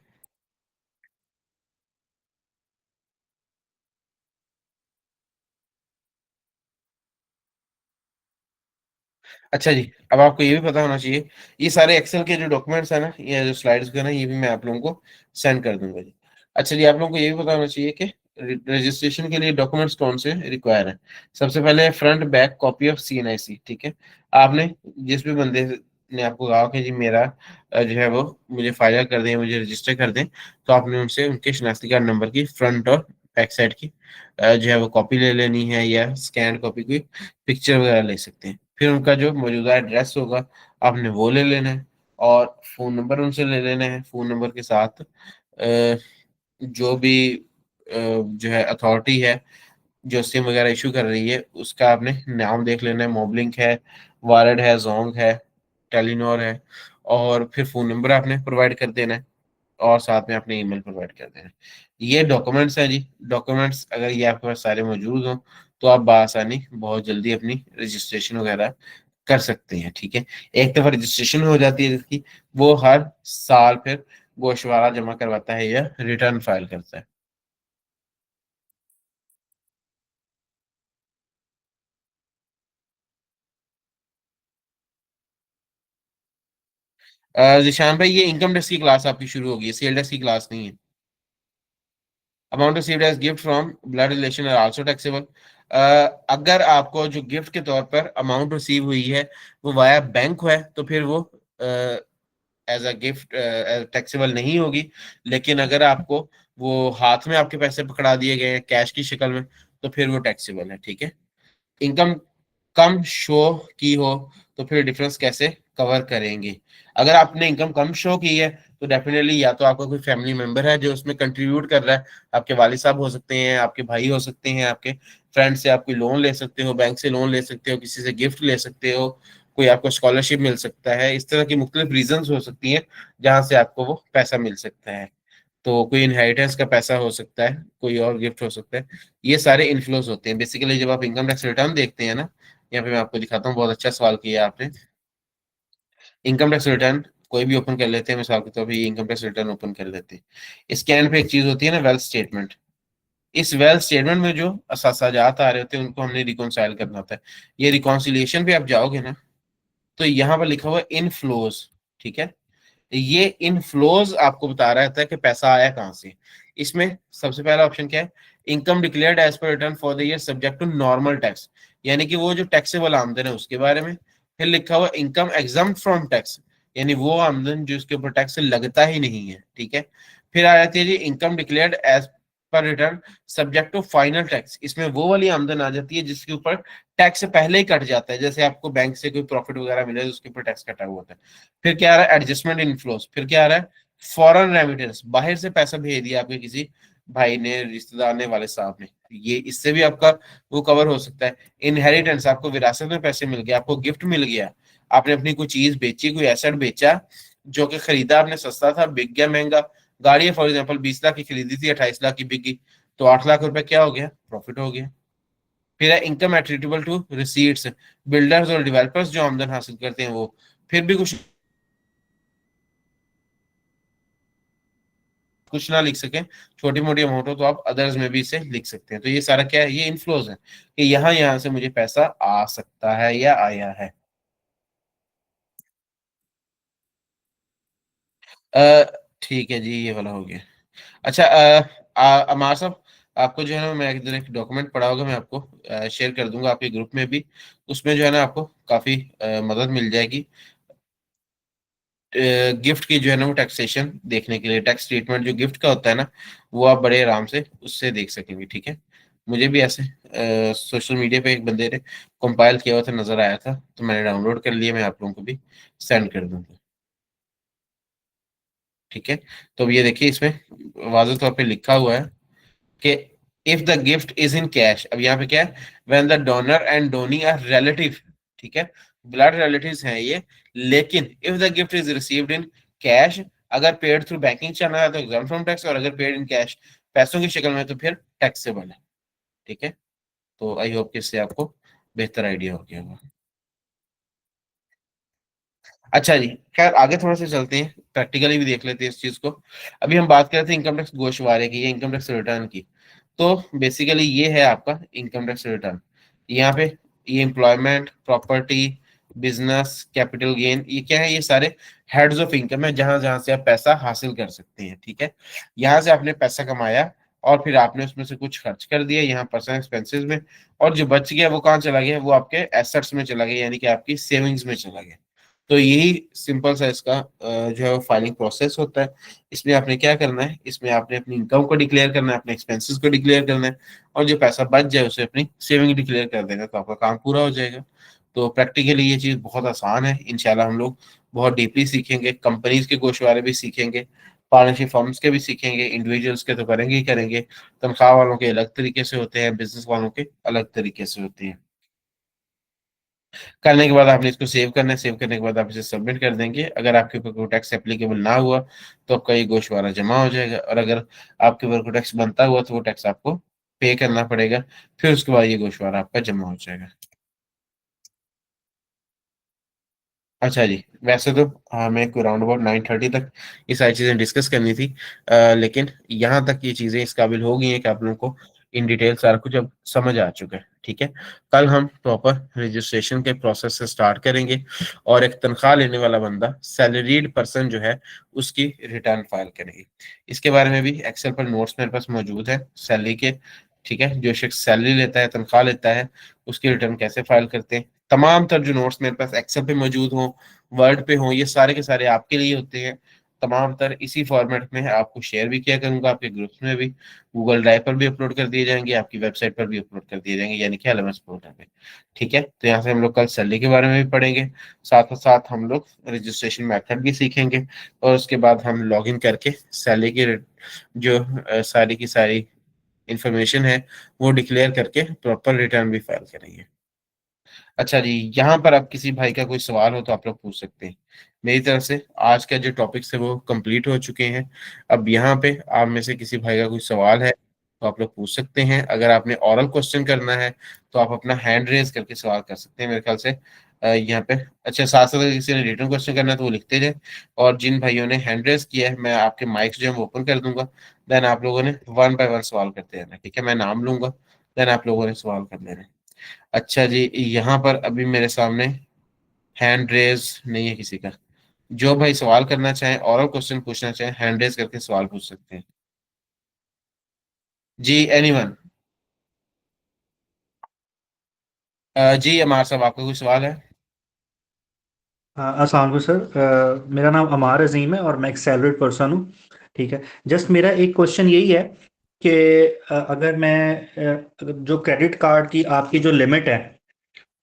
अच्छा जी, अब आपको ये भी पता होना चाहिए, ये सारे एक्सेल के जो डॉक्यूमेंट्स है ना, ये जो स्लाइड्स के ना, ये भी मैं आप लोगों को सेंड कर दूंगा जी। अच्छा जी, आप लोगों को ये भी पता होना चाहिए कि रजिस्ट्रेशन के लिए डॉक्यूमेंट्स कौन से रिक्वायर है। सबसे पहले front back copy of CNIC, ठीक है। आपने जिस भी बंदे ने आपको कहा कि जी मेरा जो है वो मुझे फाइल कर दें, मुझे रजिस्टर कर दें, तो आपने उनसे उनके शनाख्ती कार्ड नंबर की फ्रंट और बैक साइड की जो है वो कॉपी ले लेनी है, या स्कैन कॉपी की पिक्चर वगैरह ले सकते हैं। फिर उनका जो मौजूदा एड्रेस होगा आपने वो ले लेना है, और फ़ोन नंबर उनसे ले लेना है। फ़ोन नंबर के साथ जो भी जो है अथॉरिटी है जो सिम वगैरह इशू कर रही है उसका आपने नाम देख लेना है, मोबलिंक है, वायर्ड है, जोंग है, टेलीनॉर है, और फिर फ़ोन नंबर आपने प्रोवाइड कर देना है, और साथ में अपने ईमेल प्रोवाइड कर देना है। ये डॉक्यूमेंट्स हैं जी। डॉक्यूमेंट्स अगर ये आपके पास सारे मौजूद हों तो आप बआसानी बहुत जल्दी अपनी रजिस्ट्रेशन वगैरह कर सकते हैं, ठीक है। एक दफ़ा रजिस्ट्रेशन हो जाती है जिसकी, वो हर साल फिर गोशवारा जमा करवाता है या रिटर्न फाइल करता है। जिशान भाई, ये इनकम टैक्स की क्लास आपकी शुरू होगी, सेल टैक्स की क्लास नहीं है। Amount received as gift from blood relation are also taxable. अगर आपको जो गिफ्ट के तौर पर अमाउंट रिसीव हुई है वो वाया बैंक है, तो फिर वो एज अ गिफ्ट टैक्सेबल नहीं होगी। लेकिन अगर आपको वो हाथ में आपके पैसे पकड़ा दिए गए हैं कैश की शक्ल में, तो फिर वो टैक्सेबल है, ठीक है। इनकम कम शो की हो तो फिर डिफरेंस कैसे कवर करेंगे? अगर आपने इनकम कम शो की है तो डेफिनेटली या तो आपका कोई फैमिली मेंबर है जो उसमें कंट्रीब्यूट कर रहा है, आपके वालिद साहब हो सकते हैं, आपके भाई हो सकते हैं, आपके फ्रेंड से आप कोई लोन ले सकते हो, बैंक से लोन ले सकते हो, किसी से गिफ्ट ले सकते हो, कोई आपको स्कॉलरशिप मिल सकता है। इस तरह की मुख्तलिफ रीजंस हो सकती हैं जहां से आपको वो पैसा मिल सकता है। तो कोई इनहेरिटेंस का पैसा हो सकता है, कोई और गिफ्ट हो सकता है। ये सारे इन्फ्लोज होते हैं बेसिकली जब आप इनकम टैक्स रिटर्न देखते हैं ना। यहाँ पे मैं आपको दिखाता हूँ, बहुत अच्छा सवाल किया आपने। इनकम टैक्स रिटर्न कोई भी ओपन कर लेते हैं, मिसाल के तौर पर इनकम टैक्स रिटर्न ओपन कर लेते हैं। इसके एंड पे एक चीज होती है ना, वेल्थ स्टेटमेंट। इस वेल्थ स्टेटमेंट में जो असाजात आ रहे होते हैं उनको हमने रिकॉन्साइल करना होता है। ये रिकॉन्सिलिएशन पे आप जाओगे ना, तो यहाँ पर लिखा हुआ है इनफ्लोज, ठीक है। ये इनफ्लोज आपको बता रहा था कि पैसा आया कहां से। इसमें सबसे पहला ऑप्शन क्या है? इनकम डिक्लेयर्ड एज पर return for the year subject to normal tax, यानी कि वो जो टैक्सेबल आमदन है उसके बारे में। फिर लिखा हुआ इनकम एग्जम्प्ट फ्रॉम टैक्स, यानी वो आमदन जो उसके ऊपर टैक्स लगता ही नहीं है, ठीक है। फिर आ जाती है जी इनकम डिक्लेयर्ड एज पर return subject to final tax, इसमें वो वाली आमदन आ जाती है जिसके ऊपर टैक्स से पहले ही कट जाता है, जैसे आपको बैंक से कोई प्रॉफिट वगैरह मिले तो उसके ऊपर टैक्स कटा हुआ होता है। फिर क्या आ रहा है? Adjustment inflows. फिर क्या आ रहा है? फॉरेन रेमिटेंस, बाहर से पैसा भेज दिया आपके किसी भाई ने, रिश्तेदार ने, वाले साहब ने, ये इससे भी आपका वो कवर हो सकता है। इनहेरिटेंस, आपको विरासत में पैसे मिल गए, आपको गिफ्ट मिल गया, आपने अपनी कोई चीज बेची, कोई एसेट बेचा जो कि खरीदा आपने सस्ता था, बिक गया महंगा। गाड़ी है फॉर एग्जाम्पल 20 लाख की खरीदी थी, 28 लाख की बिक गई, तो 8 लाख रुपए क्या हो गया? प्रॉफिट हो गया। फिर है income attributable to receipts, builders और डेवलपर्स जो आमदन हासिल करते हैं वो। फिर भी कुछ कुछ ना लिख सकें, छोटी मोटी अमाउंट हो तो आप अदर्स में भी इसे लिख सकते हैं। तो ये सारा क्या है? ये इनफ्लोज है कि यहाँ यहाँ से मुझे पैसा आ सकता है या आया है। अ, ठीक है जी, ये वाला हो गया। अच्छा, अमार साहब, आपको जो है ना, मैं इधर एक डॉक्यूमेंट पढ़ा होगा, मैं आपको शेयर कर दूंगा आपके ग्रुप में भी। उसमें जो है ना आपको काफी मदद मिल जाएगी गिफ्ट की जो है ना वो टैक्सेशन देखने के लिए। टैक्स स्टेटमेंट जो गिफ्ट का होता है ना, वो आप बड़े आराम से उससे देख सकेंगे, ठीक है। मुझे भी ऐसे सोशल मीडिया पे एक बंदे ने कंपाइल किया हुआ था, नजर आया था, तो मैंने डाउनलोड कर लिया, मैं आप लोगों को भी सेंड कर दूंगा, ठीक है। तो अब ये देखिए, इसमें वाज़ेह तौर पे लिखा हुआ है कि if the gift is in cash, अब यहाँ पे क्या है? When the donor and donee are relative, ठीक है, ब्लड रिलेटिव्स हैं ये। लेकिन if the gift is received in cash, अगर पेड थ्रू बैंकिंग चैनल है तो एग्जाम फ्रॉम टैक्स, और अगर पेड इन कैश पैसों की शक्ल में तो फिर टैक्सेबल है, ठीक है। तो आई होप कि इससे आपको बेहतर आइडिया हो गया होगा। अच्छा जी, खैर आगे थोड़ा सा चलते हैं, प्रैक्टिकली भी देख लेते हैं इस चीज को। अभी हम बात कर रहे थे इनकम टैक्स गोशवारे की या इनकम टैक्स रिटर्न की। तो बेसिकली ये है आपका इनकम टैक्स रिटर्न। यहाँ पे ये employment, property, business, capital gain, ये क्या है? ये सारे हेड्स ऑफ इनकम है जहां जहां से आप पैसा हासिल कर सकते हैं, ठीक है। यहाँ से आपने पैसा कमाया और फिर आपने उसमें से कुछ खर्च कर दिया यहाँ पर्सनल एक्सपेंसेस में, और जो बच गया वो कहाँ चला गया? वो आपके एसेट्स में चला गया, यानी कि आपकी सेविंग्स में चला गया। तो यही सिंपल सा इसका जो है वो फाइलिंग प्रोसेस होता है। इसमें आपने क्या करना है? इसमें आपने अपनी इनकम को डिक्लेयर करना है, अपने एक्सपेंसेस को डिक्लेयर करना है, और जो पैसा बच जाए उसे अपनी सेविंग डिक्लेयर कर देना, तो आपका काम पूरा हो जाएगा। तो प्रैक्टिकली ये चीज़ बहुत आसान है, इंशाल्लाह हम लोग बहुत डीपली सीखेंगे, कंपनीज के गोशवारे भी सीखेंगे, पार्टनरशिप फर्म्स के भी सीखेंगे, इंडिविजुअल्स के तो करेंगे ही करेंगे। तनख्वाह वालों के अलग तरीके से होते हैं, बिजनेस वालों के अलग तरीके से होते हैं। करने के बाद आपने इसको सेव करना है, सेव करने के बाद आप इसे सबमिट कर देंगे। अगर आपके ऊपर कोई टैक्स एप्लीकेबल ना हुआ तो आपका ये गोशवारा जमा हो जाएगा, और अगर आपके ऊपर कोई टैक्स बनता हुआ तो वो टैक्स आपको पे करना पड़ेगा। फिर उसके बाद ये गोशवारा आपका जमा हो जाएगा। अच्छा जी, वैसे तो हमें कोई राउंड अबाउट 9:30 तक ये सारी चीज़ें डिस्कस करनी थी, लेकिन यहाँ तक ये चीज़ें इस काबिल हो गई हैं कि आप लोगों को इन डिटेल सारा कुछ अब समझ आ चुका है। ठीक है, कल हम प्रॉपर रजिस्ट्रेशन के प्रोसेस से स्टार्ट करेंगे और एक तनख्वाह लेने वाला बंदा, सैलरीड पर्सन जो है, उसकी रिटर्न फाइल करेंगे। इसके बारे में भी एक्सेल पर नोट्स मेरे पास मौजूद है सैलरी के। ठीक है, जो शख्स सैलरी लेता है, तनख्वाह लेता है, उसकी रिटर्न कैसे फाइल करते हैं, तमाम तर जो नोट्स मेरे पास एक्सेल पे मौजूद हों, वर्ड पे हों, ये सारे के सारे आपके लिए होते हैं। तमाम तर इसी फॉर्मेट में आपको शेयर भी किया करूंगा, आपके ग्रुप्स में भी, गूगल ड्राइव पर भी अपलोड कर दिए जाएंगे, आपकी वेबसाइट पर भी अपलोड कर दिए जाएंगे, यानी कि एलएमएस पोर्टल पे। ठीक है, तो यहाँ से हम लोग कल सैलरी के बारे में भी पढ़ेंगे, साथ ही साथ हम लोग रजिस्ट्रेशन मेथड भी सीखेंगे, और उसके बाद हम लॉग इन करके सैलरी की जो सारी की सारी इंफॉर्मेशन है वो डिक्लेयर करके प्रॉपर रिटर्न भी फाइल करेंगे। अच्छा जी, यहाँ पर आप किसी भाई का कोई सवाल हो तो आप लोग पूछ सकते हैं। मेरी तरफ से आज का जो टॉपिक्स है वो कंप्लीट हो चुके हैं। अब यहाँ पे आप में से किसी भाई का कोई सवाल है तो आप लोग पूछ सकते हैं। अगर आपने ओरल क्वेश्चन करना है तो आप अपना हैंड रेज करके सवाल कर सकते हैं, मेरे ख्याल से यहाँ पे। अच्छा, साथ साथ अगर किसी ने रिटर्न क्वेश्चन करना है तो वो लिखते जाए, और जिन भाइयों ने हैंड रेज किया है मैं आपके माइक्स जो है ओपन कर दूंगा। देन आप लोगों ने वन बाय वन सवाल करते रहना, ठीक है, मैं नाम लूंगा, देन आप लोगों ने सवाल कर लेना है। अच्छा जी, यहाँ पर अभी मेरे सामने हैंड रेज नहीं है किसी का। जो भाई सवाल करना चाहें, और क्वेश्चन पूछना चाहें, हैंड रेज करके सवाल पूछ सकते हैं। जी, एनीवन। जी अमार साहब, आपका कोई सवाल है? अस्सलाम वालेकुम सर। मेरा नाम अमार अजीम है और मैं एक सैलरीड पर्सन हूँ। ठीक है। जस्ट मेरा एक क्वेश्चन यही है कि अगर मैं जो क्रेडिट कार्ड की आपकी जो लिमिट है,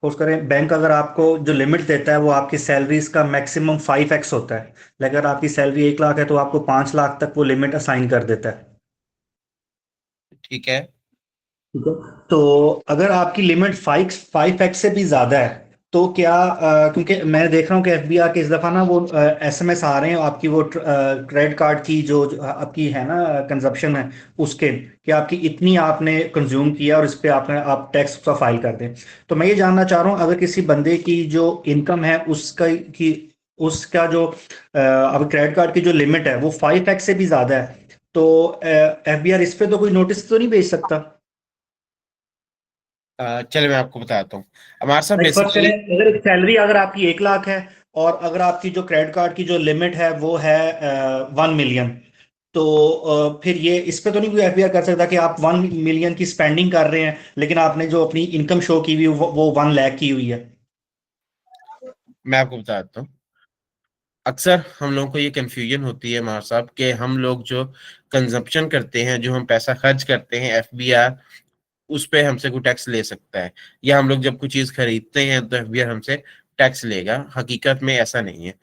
उस करें बैंक अगर आपको जो लिमिट देता है वो आपकी सैलरीज का मैक्सिमम 5x होता है। लेकिन अगर आपकी सैलरी 1 लाख है तो आपको 5 लाख तक वो लिमिट असाइन कर देता है। ठीक है। ठीक है। तो अगर आपकी लिमिट 5x से भी ज्यादा है तो क्या क्योंकि मैं देख रहा हूँ कि एफबीआर के इस दफा ना वो एसएमएस आ रहे हैं आपकी वो क्रेडिट कार्ड की जो आपकी है ना कंजप्शन है उसके, कि आपकी इतनी आपने कंज्यूम किया और इस पे आपने आप टैक्स का फाइल कर दें। तो मैं ये जानना चाह रहा हूँ, अगर किसी बंदे की जो इनकम है उसका की उसका जो अब क्रेडिट कार्ड की जो लिमिट है वो 5x से भी ज्यादा है, तो एफबीआर इस पे तो कोई नोटिस तो नहीं भेज सकता? चलिए मैं आपको बताता हूँ। अमार साहब, लाइक फर्स्ट करें, बेसिकली अगर सैलरी अगर आपकी 1 लाख है और अगर आपकी जो क्रेडिट कार्ड की जो लिमिट है वो है 1 मिलियन, तो फिर ये इस पे तो नहीं कोई एफबीआर कर सकता कि आप 1 मिलियन की स्पेंडिंग कर रहे हैं लेकिन आपने जो अपनी इनकम शो की हुई वो 1 लाख की हुई है। मैं आपको बताता हूँ। अक्सर हम लोगों को ये कंफ्यूजन होती है अमार साहब, कि हम लोग जो कंजप्शन करते हैं, जो हम पैसा खर्च करते हैं, एफबीआर उस पे हमसे कोई टैक्स ले सकता है, या हम लोग जब कोई चीज खरीदते हैं तो एफबीआर हमसे टैक्स लेगा। हकीकत में ऐसा नहीं है।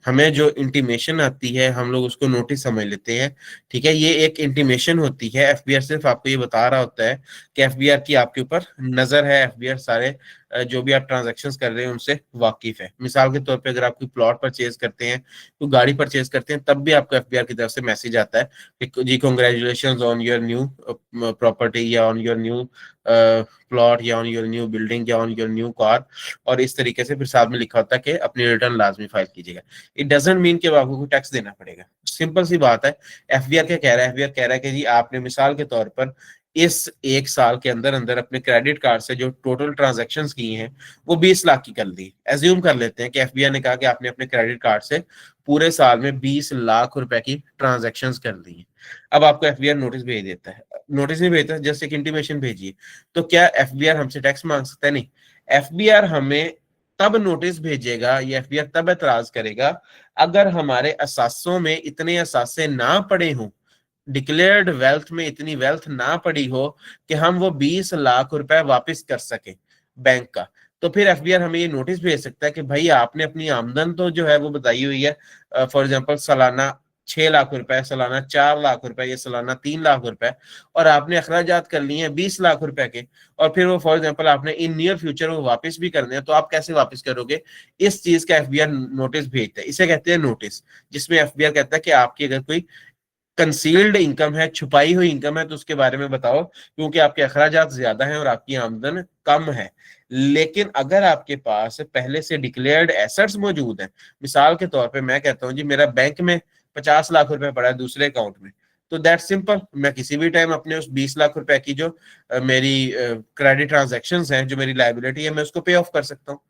हमें जो इंटीमेशन आती है हम लोग उसको नोटिस समझ लेते हैं। ठीक है, ये एक इंटीमेशन होती है, एफबीआर सिर्फ आपको ये बता रहा होता है कि एफबीआर की आपके ऊपर नजर है, एफबीआर सारे जो भी आप ट्रांजैक्शंस कर रहे हैं उनसे वाकिफ है। मिसाल के तौर पे अगर आप कोई प्लॉट परचेज करते हैं, तो गाड़ी परचेज करते हैं, तब भी आपको एफबीआर की तरफ से मैसेज आता है कि जी congratulation on your new property, या ऑन योर न्यू प्लॉट, या ऑन योर न्यू बिल्डिंग, या ऑन योर न्यू कार। और इस तरीके से फिर साथ में लिखा होता है कि अपनी रिटर्न लाजमी फाइल कीजिएगा। इट डजेंट मीन कि आपको कोई टैक्स देना पड़ेगा। सिंपल सी बात है। एफबीआर क्या कह रहा है? एफबीआर कह रहा है कि जी आपने मिसाल के तौर पर इस 1 साल के अंदर अंदर अपने क्रेडिट कार्ड से जो टोटल ट्रांजैक्शंस की हैं वो 20 लाख की कर दी। एज्यूम कर लेते हैं कि एफबीआर ने कहा कि आपने अपने क्रेडिट कार्ड से पूरे साल में 20 लाख रुपए की ट्रांजैक्शंस कर दी हैं। अब आपको एफबीआर नोटिस भेज देता है। नोटिस नहीं भेजता, जस्ट एक इंटीमेशन भेजिए। तो क्या एफबीआर हमसे टैक्स मांग सकता है? नहीं। एफबीआर हमें तब नोटिस भेजेगा या एफबीआर तब एतराज करेगा अगर हमारे असासों में इतने असासे ना पड़े हों, डिक्लेयर्ड वेल्थ में इतनी वेल्थ ना पड़ी हो कि हम वो 20 लाख रुपए वापस कर सके बैंक का। तो फिर एफबीआर हमें ये नोटिस भेज सकता है कि भाई आपने अपनी आमदन तो जो है वो बताई हुई है, फॉर एग्जांपल सालाना 6 लाख रुपए, सालाना 4 लाख रुपए, या सालाना 3 लाख रुपए, और आपने अखराजात कर लिए हैं 20 लाख रुपए के, और फिर वो फॉर एग्जांपल आपने इन नियर फ्यूचर वो वापस भी करने हैं, तो आप कैसे वापस करोगे? इस चीज का एफबीआर नोटिस भेजता है। इसे कहते हैं नोटिस, जिसमें एफबीआर कहता है कि आपकी अगर कोई कंसील्ड इनकम है, छुपाई हुई इनकम है, तो उसके बारे में बताओ, क्योंकि आपके अखराजात ज्यादा हैं और आपकी आमदन कम है। लेकिन अगर आपके पास पहले से डिक्लेयर्ड एसेट्स मौजूद हैं, मिसाल के तौर पे मैं कहता हूं जी मेरा बैंक में 50 लाख रुपए पड़ा है दूसरे अकाउंट में, तो दैट सिंपल, मैं किसी भी टाइम अपने उस 20 लाख रुपए की जो मेरी क्रेडिट ट्रांजेक्शन्स हैं, जो मेरी लाइबिलिटी है, मैं उसको पे ऑफ कर सकता हूँ।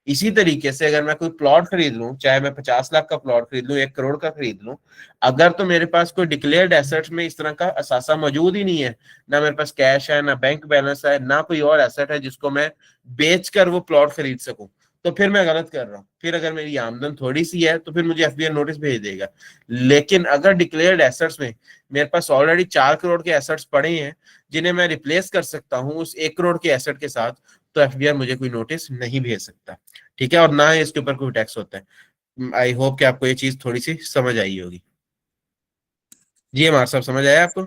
इसी तरीके से अगर मैं कोई प्लॉट खरीद लूं, चाहे मैं 50 लाख का प्लॉट खरीद लूं, 1 करोड़ का खरीद लूं, अगर तो मेरे पास कोई डिक्लेयर्ड एसेट्स में इस तरह का असासा मौजूद ही नहीं है, ना मेरे पास कैश है, ना बैंक बैलेंस है, ना कोई और एसेट है जिसको मैं बेचकर वो प्लॉट खरीद सकूं, तो फिर मैं गलत कर रहा हूँ। फिर अगर मेरी आमदन थोड़ी सी है तो फिर मुझे एफबीआई नोटिस भेज देगा। लेकिन अगर डिक्लेयर्ड एसेट्स में मेरे पास ऑलरेडी 4 करोड़ के एसेट्स पड़े हैं जिन्हें मैं रिप्लेस कर सकता हूँ उस 1 करोड़ के एसेट के साथ, तो एफबीआई मुझे कोई नोटिस नहीं भेज सकता। ठीक है, और ना ही इसके ऊपर कोई टैक्स होता है। आई होप कि आपको ये चीज थोड़ी सी समझ आई होगी। जी हमारा सब समझ आया आपको?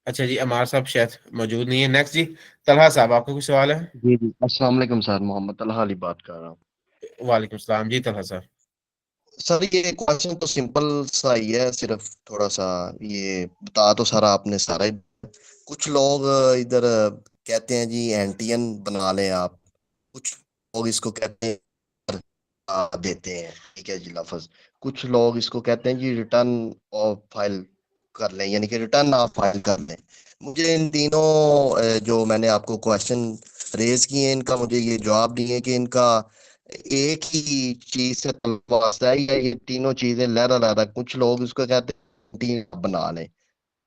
अच्छा जी, अमार साहब शायद मौजूद नहीं है। नेक्स्ट जी, तलहा साहब, आपका कुछ सवाल है? जी जी, अस्सलाम वालेकुम सर, मोहम्मद तलहा अली बात कर रहा हूँ। वालेकुम सलाम जी, तलहा साहब। सर ये क्वेश्चन तो सिंपल सा ही है, सिर्फ थोड़ा सा ये बता तो सारा आपने सारा ही। कुछ लोग इधर कहते हैं जी एंटीएन बना लें आप, कुछ लोग इसको कहते हैं देते हैं, ठीक है जी लफज। कुछ लोग इसको कहते हैं जी रिटर्न ऑफ फाइल कर लें, यानी कि रिटर्न आप फाइल कर लें। मुझे इन तीनों जो मैंने आपको क्वेश्चन रेज किए हैं, इनका मुझे ये जवाब दिए कि इनका एक ही चीज से वास्ता है, ये तीनों चीजें लहरा लहरा। कुछ लोग इसको कहते हैं एंटीएन बना लें।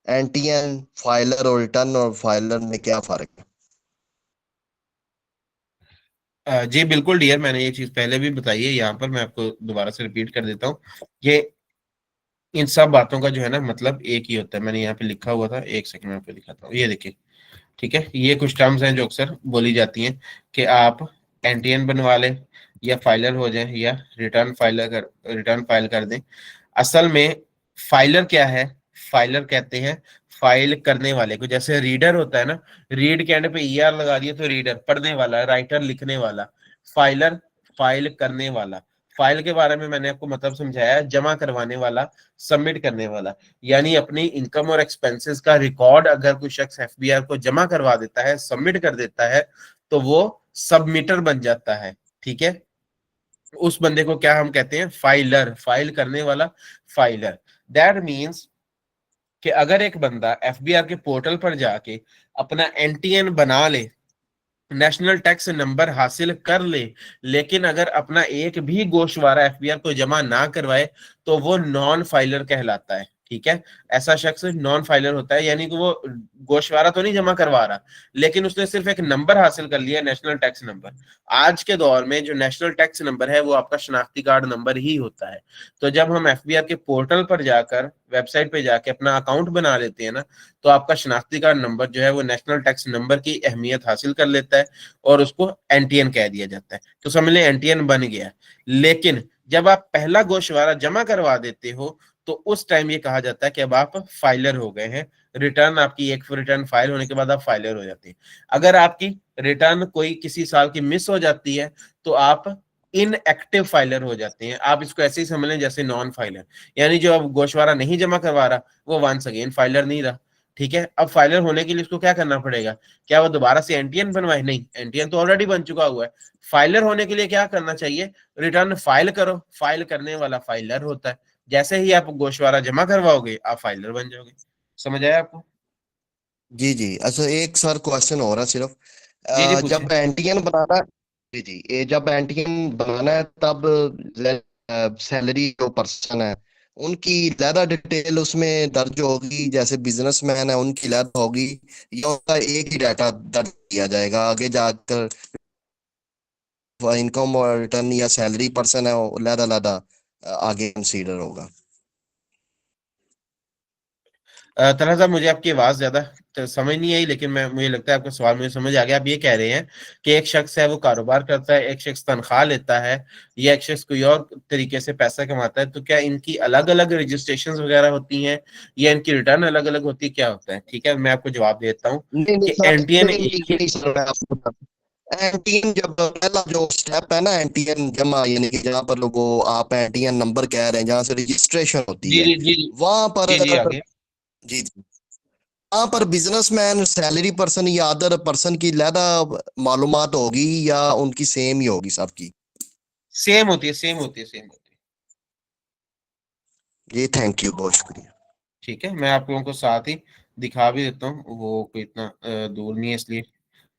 एंटीएन फाइलर और रिटर्न और फाइलर में क्या फर्क है? जी बिल्कुल डियर, मैंने ये चीज पहले भी बताई है, यहाँ पर मैं आपको दोबारा से रिपीट कर देता हूँ। ये इन सब बातों का जो है ना मतलब एक ही होता है। मैंने यहाँ पे लिखा हुआ था, एक सेकंड में आपको दिखाता हूँ, ये देखिए। ठीक है, ये कुछ टर्म्स हैं जो अक्सर बोली जाती हैं कि आप एनटीएन बनवा लें, या फाइलर हो जाए, या रिटर्न फाइल कर दें। असल में फाइलर क्या है? फाइलर कहते हैं फाइल करने वाले को। जैसे रीडर होता है ना, रीड के एंड पे ईआर लगा दिया तो रीडर पढ़ने वाला, राइटर लिखने वाला। फाइलर फाइल करने वाला। फाइल के बारे में मैंने आपको मतलब समझाया, जमा करवाने वाला, सबमिट करने वाला। यानी अपनी इनकम और एक्सपेंसेस का रिकॉर्ड अगर कोई शख्स एफबीआर को जमा करवा देता है, सबमिट कर देता है, तो वो सबमिटर बन जाता है। ठीक है, उस बंदे को क्या हम कहते हैं? फाइलर, फाइल करने वाला, फाइलर। दैट मीन्स कि अगर एक बंदा एफबीआर के पोर्टल पर जाके अपना एनटीएन बना ले, नेशनल टैक्स नंबर हासिल कर ले, लेकिन अगर अपना एक भी गोशवारा एफबीआर को जमा ना करवाए, तो वो नॉन फाइलर कहलाता है। ठीक है, ऐसा शख्स नॉन फाइलर होता है, यानी कि वो गोशवारा तो नहीं जमा करवा रहा, लेकिन उसने सिर्फ एक नंबर हासिल कर लिया, नेशनल टैक्स नंबर। आज के दौर में जो नेशनल टैक्स नंबर है वो आपका शनाख्ती कार्ड नंबर ही होता है। तो जब हम एफबीआर के पोर्टल पर जाकर, वेबसाइट पे जाके अपना अकाउंट बना लेते हैं ना, तो आपका शनाख्ती कार्ड नंबर जो है वो नेशनल टैक्स नंबर की अहमियत हासिल कर लेता है, और उसको एनटीएन कह दिया जाता है। तो समझ लें एनटीएन बन गया। लेकिन जब आप पहला गोशवारा जमा करवा देते हो, तो उस टाइम ये कहा जाता है कि अब आप फाइलर हो गए हैं। रिटर्न आपकी एक रिटर्न फाइल होने के बाद आप फाइलर हो जाते हैं। अगर आपकी रिटर्न कोई किसी साल की मिस हो जाती है, तो आप इनएक्टिव फाइलर हो जाते हैं। आप इसको ऐसे ही समझ लें जैसे नॉन फाइलर, यानी जो अब गोशवारा नहीं जमा करवा रहा वो वंस अगेन फाइलर नहीं रहा। ठीक है, अब फाइलर होने के लिए उसको क्या करना पड़ेगा? क्या वो दोबारा से एनटीएन बनवाए? नहीं, एनटीएन तो ऑलरेडी बन चुका हुआ है। फाइलर होने के लिए क्या करना चाहिए? रिटर्न फाइल करो। फाइल करने वाला फाइलर होता है। जैसे ही आप गोशवारा जमा करवाओगे, आप फाइलर बन जाओगे। समझ आया आपको? जी जी, अच्छा एक सर क्वेश्चन हो रहा सिर्फ, जी जी जब पूछिए। एंटीएन बनाना है, जी जी, ये जब एंटीएन बनाना है तब सैलरी जो पर्सन है उनकी ज्यादा डिटेल उसमें दर्ज होगी, जैसे बिजनेसमैन है उनकी ज्यादा होगी, या उनका एक ही डाटा दर्ज किया जाएगा आगे जाकर? इनकम और रिटर्न या सैलरी पर्सन है वो अलग अलग आगे कंसीडर होगा? तरह साहब, मुझे आपकी आवाज ज्यादा समझ नहीं आई, लेकिन मैं मुझे लगता है आपका सवाल मुझे समझ आ गया। आप ये कह रहे हैं कि एक शख्स है वो कारोबार करता है, एक शख्स तनख्वाह लेता है, या एक शख्स कोई और तरीके से पैसा कमाता है, तो क्या इनकी अलग अलग रजिस्ट्रेशन वगैरह होती हैं, या इनकी रिटर्न अलग अलग होती है? क्या होता है? ठीक है, मैं आपको जवाब देता हूँ नहीं नहीं कि सर, एनटीएन नहीं एक ही। नहीं सर, मैं आपको एनटीएन जब पहला जो स्टेप है ना एनटीएन जमा, यानी कि जहाँ पर लोगो आप एनटीएन नंबर कह रहे हैं जहाँ से रजिस्ट्रेशन होती जी है, जी जी जी। वहां पर जी जी आगे। जी जी, वहां पर बिजनेसमैन सैलरी पर्सन या अदर पर्सन की ज्यादा मालूमात होगी या उनकी सेम ही होगी सबकी? सेम होती है, सेम होती है, सेम होती है। जी थैंक यू, बहुत शुक्रिया। ठीक है, मैं आप लोगों को साथ ही दिखा भी देता हूँ, वो कोई इतना दूर नहीं है, इसलिए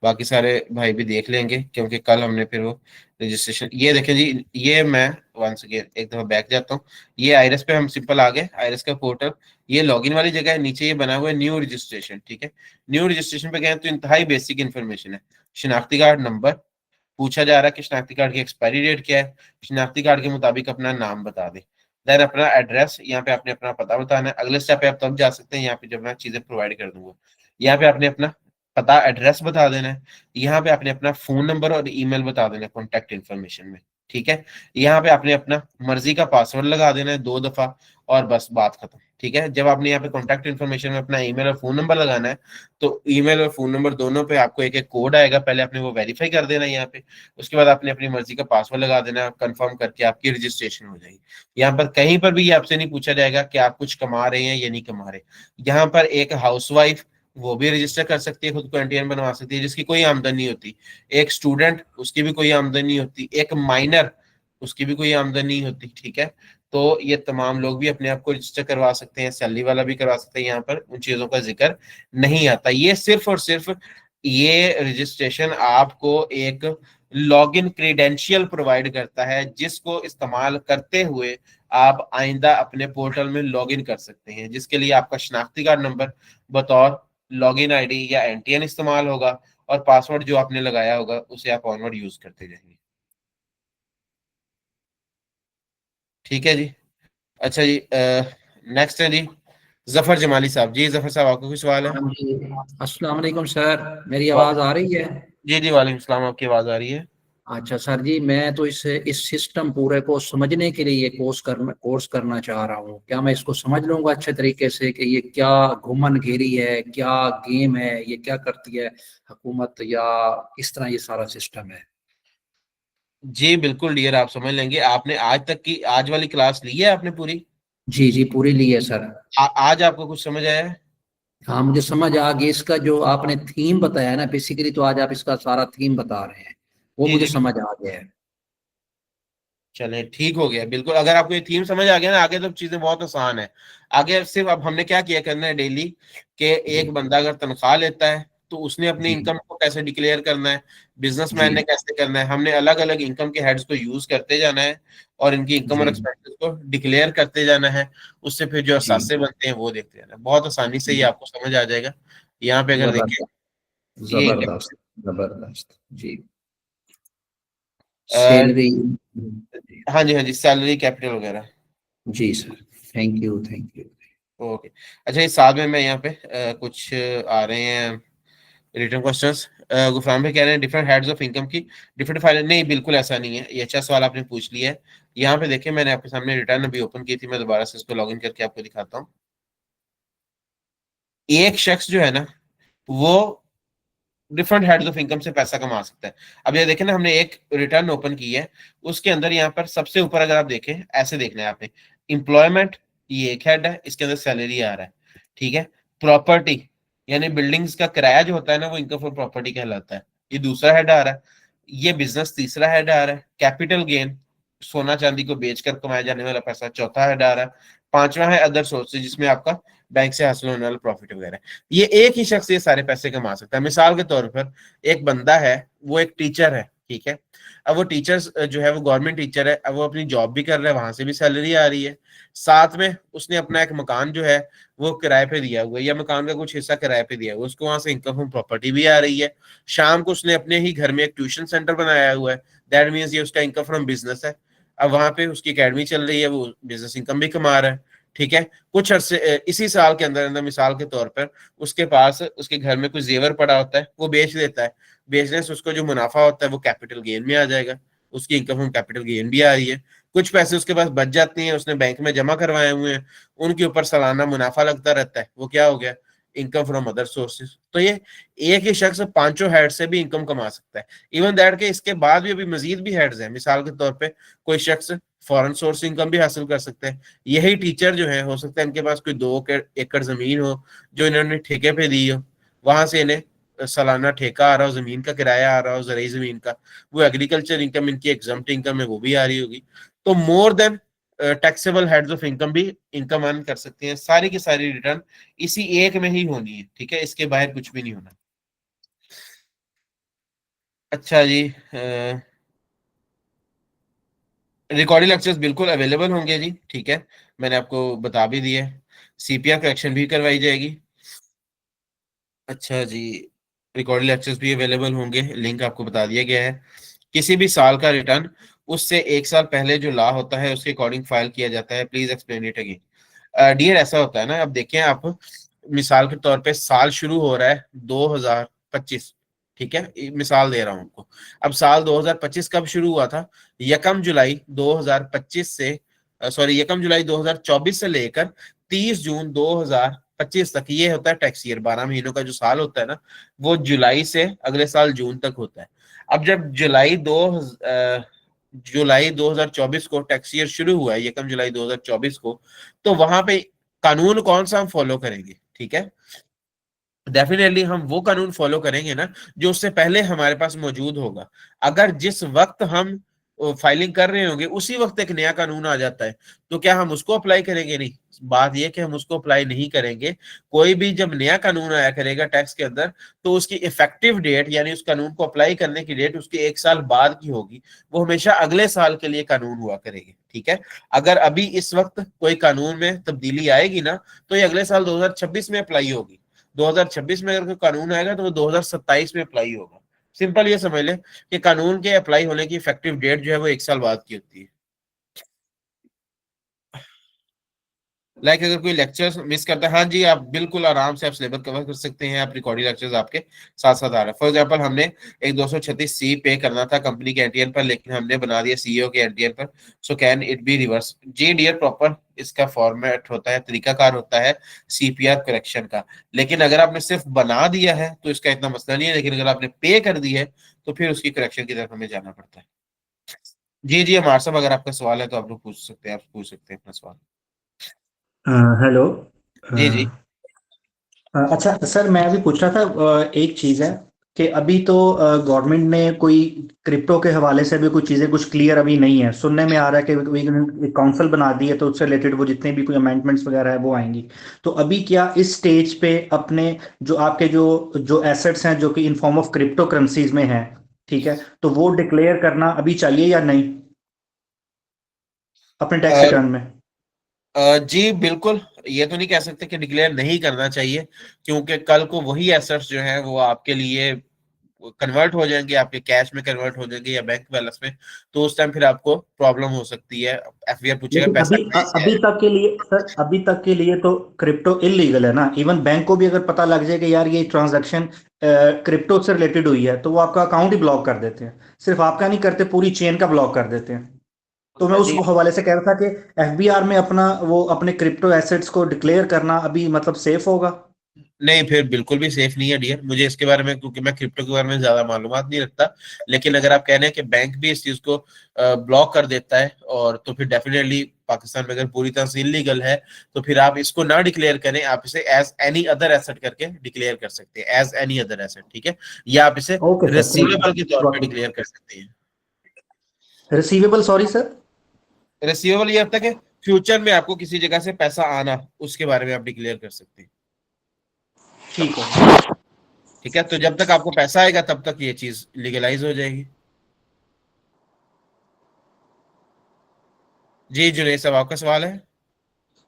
बाकी सारे भाई भी देख लेंगे, क्योंकि कल हमने फिर वो रजिस्ट्रेशन, ये देखें जी, ये मैं वंस अगेन एक दफा बैक जाता हूँ। ये आइरस पे हम सिंपल आ गए, आइरस का पोर्टल, ये लॉगिन वाली जगह है, नीचे ये बना हुआ है न्यू रजिस्ट्रेशन। ठीक है, न्यू रजिस्ट्रेशन पे गए तो इंतहाई बेसिक इन्फॉर्मेशन है। शिनाख्ती कार्ड नंबर पूछा जा रहा है कि शिनाख्ती कार्ड की एक्सपायरी डेट क्या है, शिनाख्ती कार्ड के मुताबिक अपना नाम बता दे, देन अपना एड्रेस, यहाँ पे आपने अपना पता बताना है। अगले स्टेप पे आप तब जा सकते हैं, यहाँ पे जब मैं चीजें प्रोवाइड कर दूंगा, यहाँ पे आपने अपना पता एड्रेस बता देना है, यहाँ पे आपने अपना फोन नंबर और ईमेल बता देना है कॉन्टेक्ट इन्फॉर्मेशन में। ठीक है, यहाँ पे आपने अपना मर्जी का पासवर्ड लगा देना है 2 दफा, और बस बात खत्म। ठीक है, जब आपने यहाँ पे कॉन्टेक्ट इन्फॉर्मेशन में अपना ईमेल और फोन नंबर लगाना है, तो ईमेल और फोन नंबर दोनों पे आपको एक एक कोड आएगा, पहले आपने वो वेरीफाई कर देना है यहाँ पे, उसके बाद आपने अपनी मर्जी का पासवर्ड लगा देना है, कंफर्म करके आपकी रजिस्ट्रेशन हो जाएगी। यहाँ पर कहीं पर भी ये आपसे नहीं पूछा जाएगा कि आप कुछ कमा रहे हैं या नहीं कमा रहे। यहाँ पर एक हाउसवाइफ वो भी रजिस्टर कर सकती है, खुद को एनटीएन बनवा सकती है, जिसकी कोई आमदनी नहीं होती। एक स्टूडेंट, उसकी भी कोई आमदनी नहीं होती। एक माइनर, उसकी भी कोई आमदनी नहीं होती। ठीक है, तो ये तमाम लोग भी अपने आप को रजिस्टर करवा सकते हैं, सैलरी वाला भी करवा सकते हैं। यहाँ पर उन चीजों का जिक्र नहीं आता। ये सिर्फ और सिर्फ ये रजिस्ट्रेशन आपको एक लॉगिन क्रेडेंशियल प्रोवाइड करता है, जिसको इस्तेमाल करते हुए आप आइंदा अपने पोर्टल में लॉगिन कर सकते हैं, जिसके लिए आपका शनाख्ती कार्ड नंबर बतौर लॉगिन आईडी या एनटीएन इस्तेमाल होगा, और पासवर्ड जो आपने लगाया होगा उसे आप ऑनवर्ड यूज करते जाएंगे। ठीक है जी। अच्छा जी, नेक्स्ट है जी जफर जमाली साहब। जी जफर साहब, आपको कोई सवाल है? हाँ जी, अस्सलाम वालेकुम सर, मेरी वाह, आवाज़ आ रही है? जी जी, वालेकुम सलाम, आपकी आवाज आ रही है। अच्छा सर जी, मैं तो इस सिस्टम पूरे को समझने के लिए ये कोर्स करना चाह रहा हूँ। क्या मैं इसको समझ लूंगा अच्छे तरीके से कि ये क्या घुमन घेरी है, क्या गेम है, ये क्या करती है हुकूमत, या किस तरह ये सारा सिस्टम है? जी बिल्कुल डियर, आप समझ लेंगे। आपने आज तक की आज वाली क्लास ली है आपने पूरी? जी जी, पूरी ली है सर। आज आपको कुछ समझ आया है? हाँ, मुझे समझ आ गई। इसका जो आपने थीम बताया है ना, बेसिकली तो आज आप इसका सारा थीम बता रहे हैं, वो जी मुझे जी, समझ आ गया है। चले ठीक हो गया। बिल्कुल, अगर आपको ये थीम समझ आ गया ना, आगे तो चीजें बहुत आसान है। आगे सिर्फ अब हमने क्या किया करना है डेली, कि जी एक बंदा अगर तनख्वाह लेता है तो उसने अपनी जी इनकम को कैसे डिक्लेयर करना है, बिजनेसमैन जी ने कैसे करना है, हमने अलग अलग इनकम के हेड्स को यूज करते जाना है, और इनकी इनकम और जी एक्सपेंसेस को डिक्लेयर करते जाना है। उससे फिर जो जी, असासे बनते हैं वो देखते जाना है। बहुत आसानी से ये आपको समझ आ जाएगा। यहाँ पे अगर देखें, जबरदस्त ये जबरदस्त इनकम, जबरदस्त जी। सैलरी। हाँ जी हाँ जी, सैलरी कैपिटल वगैरह। जी sir, thank you thank you. Okay. अच्छा, इस साथ में मैं यहाँ पे कुछ आ रहे हैं रिटर्न क्वेश्चंस। गुफरान भाई कह रहे हैं डिफरेंट हेड्स ऑफ इनकम की डिफरेंट फाइल, नहीं बिल्कुल ऐसा नहीं है। ये अच्छा सवाल आपने पूछ लिया है। यहाँ पे देखिए, मैंने आपके सामने रिटर्न अभी ओपन की थी, मैं दोबारा से इसको लॉगिन करके आपको दिखाता हूँ। एक शख्स जो है ना, वो डिफरेंट हेड्स ऑफ इनकम से पैसा कमा सकता है। अब ये देखें ना, हमने एक रिटर्न ओपन की है, उसके अंदर यहाँ पर सबसे ऊपर अगर आप देखें, ऐसे देखना है आपने, एम्प्लॉयमेंट, ये एक हेड है, इसके अंदर सैलरी आ रहा है। ठीक है, प्रॉपर्टी यानी बिल्डिंग्स का किराया जो होता है ना, वो इनकम फ्रॉम प्रॉपर्टी कहलाता है, ये दूसरा हेड आ रहा है। ये बिजनेस तीसरा हेड आ रहा है। कैपिटल गेन, सोना चांदी को बेचकर कमाया जाने वाला पैसा, चौथा हेड आ रहा है। पांचवा है अदर सोर्सेज, जिसमें आपका बैंक से हासिल होने वाला प्रॉफिट वगैरह। ये एक ही शख्स ये सारे पैसे कमा सकता है। मिसाल के तौर पर एक बंदा है, वो एक टीचर है। ठीक है, अब वो टीचर जो है वो गवर्नमेंट टीचर है, अब वो अपनी जॉब भी कर रहा है, वहां से भी सैलरी आ रही है। साथ में उसने अपना एक मकान जो है वो किराए पे दिया हुआ है, या मकान का कुछ हिस्सा किराए पे दिया हुआ है, उसको वहां से इनकम फ्रॉम प्रॉपर्टी भी आ रही है। शाम को उसने अपने ही घर में एक ट्यूशन सेंटर बनाया हुआ है, दैट मीन्स ये उसका इनकम फ्रॉम बिजनेस है। अब वहां पे उसकी एकेडमी चल रही है, वो बिजनेस इनकम भी कमा रहा है। ठीक है, कुछ अरसे इसी साल के अंदर अंदर मिसाल के तौर पर उसके पास उसके घर में कुछ जेवर पड़ा होता है, वो बेच देता है। बेचने से उसको जो मुनाफा होता है वो कैपिटल गेन में आ जाएगा, उसकी इनकम फ्रॉम कैपिटल गेन भी आ रही है। कुछ पैसे उसके पास बच जाते हैं, उसने बैंक में जमा करवाए हुए हैं, उनके ऊपर सालाना मुनाफा लगता रहता है, वो क्या हो गया, इनकम फ्रॉम अदर सोर्सेज। तो ये एक ही शख्स पांचों हेड से भी इनकम कमा सकता है। इवन दैट के इसके बाद भी अभी मजीद भी हेड्स हैं। मिसाल के तौर पे कोई शख्स फॉरेन सोर्स इनकम भी हासिल कर सकते हैं। यही टीचर जो है, हो सकता है इनके पास कोई 2 एकड़ जमीन हो जो इन्होंने ठेके पे दी हो, वहां से इन्हें सालाना ठेका आ रहा हो, जमीन का किराया आ रहा हो, ज़रूरी जमीन का, वो एग्रीकल्चर इनकम इनकी एग्जम्प्ट इनकम है, वो भी आ रही होगी। तो more than taxable heads of income भी इनकम अर्न कर सकते हैं। सारी की सारी रिटर्न इसी एक में ही होनी है, ठीक है, इसके बाहर कुछ भी नहीं होना। अच्छा जी, रिकॉर्डिंग लेक्चर्स बिल्कुल अवेलेबल होंगे जी, ठीक है, मैंने आपको बता भी दिया है। सीपीआर करेक्शन भी करवाई जाएगी। अच्छा जी, रिकॉर्डिंग लेक्चर्स भी अवेलेबल होंगे, लिंक आपको बता दिया गया है। किसी भी साल का रिटर्न उससे एक साल पहले जो ला होता है उसके अकॉर्डिंग फाइल किया जाता है। Please explain it again. Dear, ऐसा होता है ना, अब देखें आप, मिसाल के तौर पे साल शुरू हो रहा है 2025, ठीक है, मिसाल दे रहा हूं आपको। अब साल 2025 कब शुरू हुआ था? 1 जुलाई 2025 से, सॉरी 1 जुलाई 2024 से लेकर 30 जून 2025 तक, ये होता है टैक्स ईयर। 12 महीनों का जो साल होता है ना, वो जुलाई से अगले साल जून तक होता है। अब जब जुलाई 2024 को टैक्स ईयर शुरू हुआ है, 1 जुलाई 2024 को, तो वहां पे कानून कौन सा हम फॉलो करेंगे? ठीक है, डेफिनेटली हम वो कानून फॉलो करेंगे ना जो उससे पहले हमारे पास मौजूद होगा। अगर जिस वक्त हम फाइलिंग कर रहे होंगे उसी वक्त एक नया कानून आ जाता है, तो क्या हम उसको अप्लाई करेंगे? नहीं, बात यह कि हम उसको अप्लाई नहीं करेंगे। कोई भी जब नया कानून आया करेगा टैक्स के अंदर, तो उसकी इफेक्टिव डेट, यानी उस कानून को अप्लाई करने की डेट उसके एक साल बाद की होगी। वो हमेशा अगले साल के लिए कानून हुआ करेगी, ठीक है। अगर अभी इस वक्त कोई कानून में तब्दीली आएगी ना, तो ये अगले साल 2026 में अप्लाई होगी। 2026 में अगर कोई कानून आएगा तो वो 2027 में अप्लाई होगा। सिंपल ये समझ लें कि कानून के अप्लाई होने की इफेक्टिव डेट जो है वो एक साल बाद की होती है। अगर कोई लेक्चर मिस करता है, हाँ जी, आप बिल्कुल आराम से आप सिलेबस कवर कर सकते हैं। आप रिकॉर्डिंग लेक्चर्स आपके साथ साथ आ रहे हैं। फॉर एग्जांपल, हमने एक 236C पे करना था कंपनी के एनटीएन पर, लेकिन हमने बना दिया सीईओ के एनटीएन पर। So can it be reverse? जी डियर, प्रॉपर इसका फॉर्मेट होता है, तरीकाकार होता है सीपीआर करेक्शन का। लेकिन अगर आपने सिर्फ बना दिया है तो इसका इतना मसला नहीं है, लेकिन अगर आपने पे कर दी है तो फिर उसकी करेक्शन की तरफ हमें जाना पड़ता है। जी जी, हमारे साहब, अगर आपका सवाल है तो आप लोग पूछ सकते हैं, आप पूछ सकते हैं अपना सवाल। हेलो। जी जी। अच्छा सर, मैं अभी पूछ रहा था, एक चीज़ है कि अभी तो गवर्नमेंट ने कोई क्रिप्टो के हवाले से भी कुछ चीज़ें कुछ क्लियर अभी नहीं है। सुनने में आ रहा है कि एक काउंसिल बना दी है, तो उससे रिलेटेड वो जितने भी कोई अमेंडमेंट्स वगैरह है वो आएंगी। तो अभी क्या इस स्टेज पे अपने जो आपके जो जो एसेट्स हैं जो कि in form of crypto currencies में हैं, ठीक है, तो वो डिक्लेयर करना अभी चाहिए या नहीं अपने टैक्स रिटर्न में? जी बिल्कुल, ये तो नहीं कह सकते कि डिक्लेयर नहीं करना चाहिए, क्योंकि कल को वही एसेट्स जो है वो आपके लिए कन्वर्ट हो जाएंगे, आपके कैश में कन्वर्ट हो जाएंगे या बैंक बैलेंस में। तो उस टाइम फिर आपको प्रॉब्लम हो सकती है। एफबीआर पूछेगा लेकिन पैसा अभी कहाँ से अभी आया। तक के लिए सर, अभी तक के लिए तो क्रिप्टो इलीगल है ना। इवन बैंक को भी अगर पता लग जाए कि यार ये ट्रांजैक्शन क्रिप्टो से रिलेटेड हुई है, तो वो आपका अकाउंट ही ब्लॉक कर देते हैं। सिर्फ आपका नहीं करते, पूरी चेन का ब्लॉक कर देते हैं। तो मैं उस जी हवाले से कह रहा था कि एफबीआर में अपना वो अपने क्रिप्टो एसेट्स को डिक्लेयर करना अभी मतलब सेफ होगा। नहीं, फिर बिल्कुल भी सेफ नहीं है डियर, मुझे इसके बारे में, क्योंकि मैं क्रिप्टो के बारे में ज्यादा मालूमात नहीं रखता। लेकिन अगर आप कह रहे हैं कि बैंक भी इस चीज को ब्लॉक कर देता है, और तो फिर डेफिनेटली पाकिस्तान में अगर पूरी तरह से इलीगल है, तो फिर आप इसको ना डिक्लेयर करें, आप इसे एज एनी अदर एसेट करके डिक्लेयर कर सकते हैं, एज एनी अदर एसेट, ठीक है, या आप इसे ओके सर, थैंक रिसीवेबल के तौर पर यू। डिक्लेयर कर सकते हैं। Receivable, sorry sir. रिसीवेबल ये होता है कि फ्यूचर में आपको किसी जगह से पैसा आना, उसके बारे में आप डिक्लेयर कर सकते हैं, ठीक है। ठीक है। तो जब तक आपको पैसा आएगा तब तक ये चीज लीगलाइज हो जाएगी। जी जुनेद साहब, आपका सवाल है?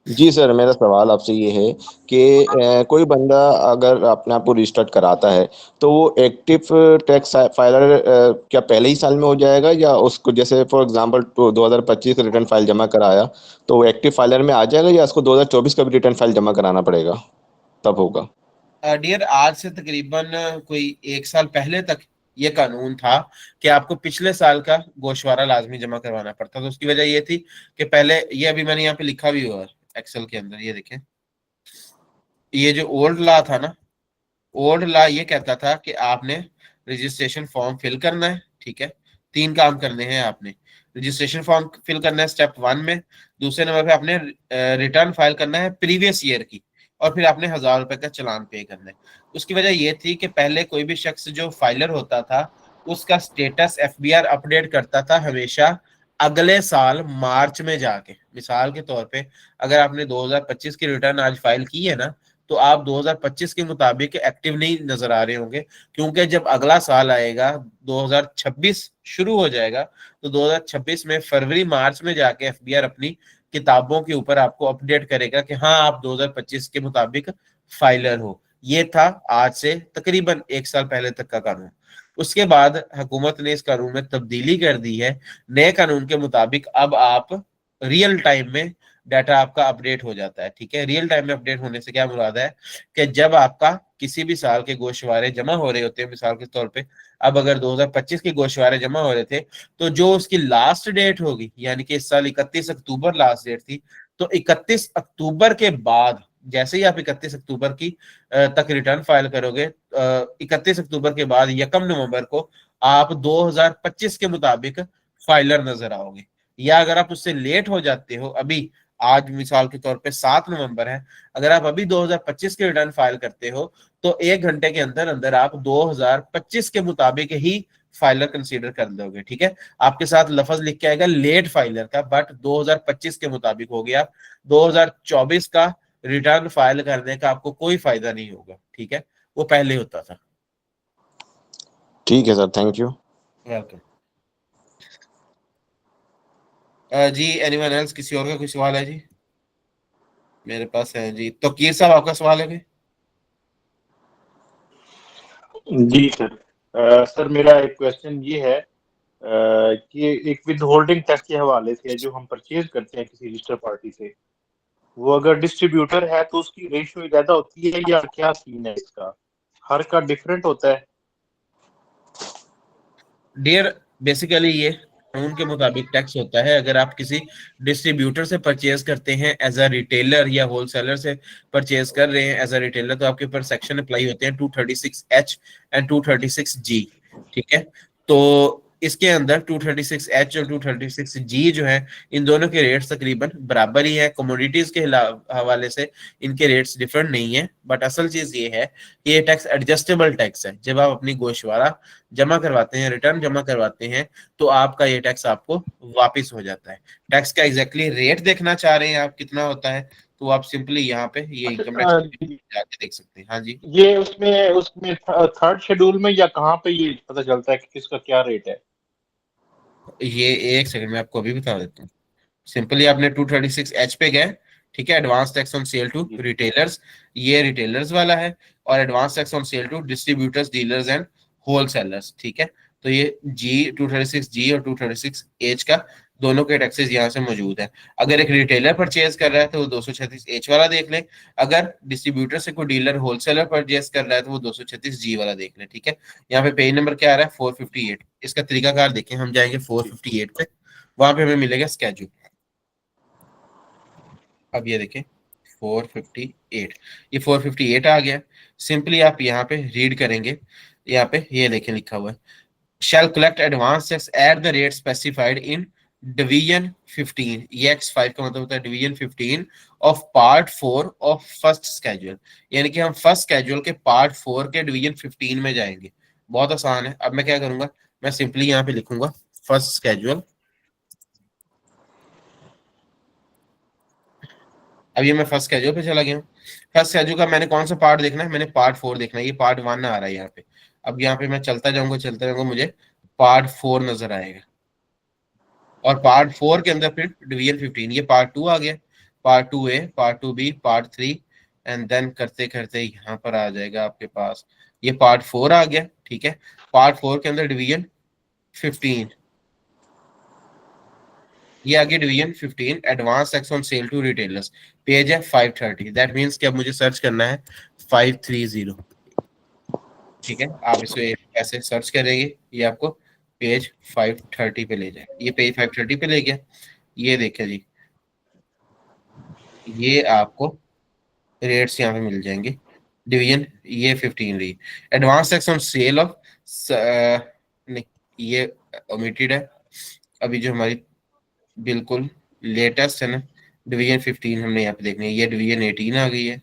जी सर, मेरा सवाल आपसे ये है कि कोई बंदा अगर अपने आप को रजिस्टर्ड कराता है, तो वो एक्टिव टैक्स फाइलर क्या पहले ही साल में हो जाएगा, या उसको जैसे फॉर एग्जांपल 2025 रिटर्न फाइल जमा कराया तो वो एक्टिव फाइलर में आ जाएगा, या उसको 2024 का भी रिटर्न फाइल जमा कराना पड़ेगा तब होगा? डियर, आज से तकरीबन कोई एक साल पहले तक ये कानून था कि आपको पिछले साल का गोशवारा लाजमी जमा करवाना पड़ता। तो उसकी वजह ये थी कि पहले, ये अभी मैंने यहाँ पे लिखा भी हुआ है एक्सेल के अंदर, ये देखें, ये जो ओल्ड लॉ था ना, ओल्ड लॉ ये कहता था कि आपने रजिस्ट्रेशन फॉर्म फिल करना है, ठीक है। 3 काम करने हैं आपने। रजिस्ट्रेशन फॉर्म फिल करना है स्टेप 1 में। दूसरे नंबर पे आपने रिटर्न फाइल करना है प्रीवियस ईयर की, और फिर आपने 1000 रुपए का चालान पे करना है। उसकी वजह ये थी कि पहले कोई भी शख्स जो फाइलर होता था उसका स्टेटस एफबीआर अपडेट करता था हमेशा अगले साल मार्च में जाके। मिसाल के तौर पे अगर आपने 2025 की रिटर्न आज फाइल की है ना, तो आप 2025 के मुताबिक एक्टिव नहीं नजर आ रहे होंगे, क्योंकि जब अगला साल आएगा 2026 शुरू हो जाएगा, तो 2026 में फरवरी मार्च में जाके एफबीआर अपनी किताबों के ऊपर आपको अपडेट करेगा कि हाँ आप 2025 के मुताबिक फाइलर हो। ये था आज से तकरीबन 1 साल पहले तक का कानून। उसके बाद हुकूमत ने इस कानून में तब्दीली कर दी है। नए कानून के मुताबिक अब आप रियल टाइम में डाटा आपका अपडेट हो जाता है। ठीक है, रियल टाइम में अपडेट होने से क्या मुराद है कि जब आपका किसी भी साल के गोशवारे जमा हो रहे होते हैं, मिसाल के तौर पे अब अगर 2025 के गोशवारे जमा हो रहे थे, तो जो उसकी लास्ट डेट होगी, यानी कि इस साल 31 अक्टूबर लास्ट डेट थी, तो 31 अक्टूबर के बाद जैसे ही आप 31 अक्टूबर की तक रिटर्न फाइल करोगे, 31 अक्टूबर के बाद 1 नवंबर को आप 2025 के मुताबिक फाइलर नजर आओगे। या अगर आप उससे लेट हो जाते हो, अभी आज मिसाल के तौर पे 7 नवंबर है, अगर आप अभी 2025 के रिटर्न फाइल करते हो, तो 1 घंटे के अंदर अंदर आप 2025 के मुताबिक ही फाइलर कंसीडर कर लोगे। ठीक है, आपके साथ लफज लिख के आएगा लेट फाइलर का, बट 2025 के मुताबिक हो गया। 2024 का रिटर्न फाइल करने का आपको कोई फायदा नहीं होगा। ठीक है, वो पहले होता था। ठीक है सर, थैंक यू। वेलकम। जी एनीवन एल्स, किसी और का कोई सवाल है जी? मेरे पास है जी। तो कीर साहब, आपका सवाल है क्या? जी सर। सर मेरा एक क्वेश्चन ये है कि एक विद होल्डिंग टैक्स के हवाले से जो हम परचेज करते हैं किसी रजिस्टर पार्टी से, वो अगर डिस्ट्रीब्यूटर है तो उसकी रेशियो ज्यादा होती है या क्या सीन है इसका? हर का डिफरेंट होता है? डियर, बेसिकली ये कानून के मुताबिक टैक्स होता है। अगर आप किसी डिस्ट्रीब्यूटर से परचेज करते हैं एज अ रिटेलर, या होलसेलर से परचेज कर रहे हैं एज अ रिटेलर, तो आपके ऊपर सेक्शन अप्लाई होते हैं 236H एंड 236G। ठीक है, तो इसके अंदर 236H और 236G जो है, इन दोनों के रेट्स तकरीबन बराबर ही है। कमोडिटीज के हवाले से इनके रेट्स डिफरेंट नहीं है, बट असल चीज ये है कि ये टैक्स एडजस्टेबल टैक्स है। जब आप अपनी गोशवारा जमा करवाते हैं, रिटर्न जमा करवाते हैं, तो आपका ये टैक्स आपको वापस हो जाता है। टैक्स का एग्जैक्टली रेट देखना चाह रहे हैं आप कितना होता है, तो आप सिंपली यहाँ पे ये इनकम अच्छा, टैक्स जाके देख सकते हैं। हाँ जी। ये उसमें उसमें थर्ड शेड्यूल में या कहाँ पे ये पता चलता है कि किसका क्या रेट है? ये एक सेकंड में आपको अभी बता देता हूँ। सिंपली आपने 236H पे गए। ठीक है, advance tax on sale to the retailers, ये रिटेलर्स वाला है। और advance tax on sale to distributors, dealers and wholesalers. ठीक है, तो ये G 236G और 236H का दोनों के टैक्सेस यहाँ से मौजूद है। अगर एक रिटेलर परचेज कर रहा है तो वो 236H वाला देख ले। अगर डिस्ट्रीब्यूटर से कोई डीलर होलसेलर परचेज कर रहा है तो वो 236G वाला देख ले। ठीक है, यहाँ पे पेज नंबर क्या आ रहा है? 458। इसका तरीकाकार देखें, हम जाएंगे 458 पे, वहां पे हमें मिलेगा स्केड्यूल। अब ये देखें 458, ये 458 आ गया। सिंपली आप यहाँ पे रीड करेंगे, यहाँ पे ये देखें लिखा हुआ है, shall collect advance tax at the rate specified in division 15। ये X5 का मतलब होता है division 15 of part 4 of first schedule. यानी कि हम फर्स्ट स्केड्यूल के पार्ट 4 के डिवीजन 15 में जाएंगे। बहुत आसान है। अब मैं क्या करूंगा, मैं सिंपली यहाँ पे लिखूंगा फर्स्ट स्केड्यूल। अब ये मैं फर्स्ट स्केड्यूल पे चला गया हूँ। फर्स्ट स्केड्यूल का मैंने कौन सा पार्ट देखना है? मैंने पार्ट 4 देखना है। ये पार्ट 1 आ रहा है यहाँ पे। अब यहाँ पे मैं चलता जाऊंगा, मुझे पार्ट 4 नजर आएगा। और पार्ट 4 के अंदर फिर डिवीजन 15, ये पार्ट 2 आ गया। Part 2A, part 2B, part 3, and then करते करते यहाँ पर आ जाएगा आपके पास ये पार्ट 4 आ गया। ठीक है, पार्ट 4 के अंदर डिवीजन 15, ये आगे division 15 advance tax on sale to retailers, page है 530। दैट मींस कि अब मुझे सर्च करना है 530। ठीक है, आप इसको ऐसे सर्च करेंगे, ये आपको पेज 530 पे ले जाए। ये पेज 530 पे ले गया। ये देखिए जी, ये आपको रेट्स यहाँ पे मिल जाएंगे। डिवीजन ये 15 रही। Advance tax on cell of, नहीं ये ओमिटेड है। अभी जो हमारी बिल्कुल लेटेस्ट है ना, डिवीजन 15 हमने यहाँ पे देखनी है। ये डिवीजन 18 आ गई है।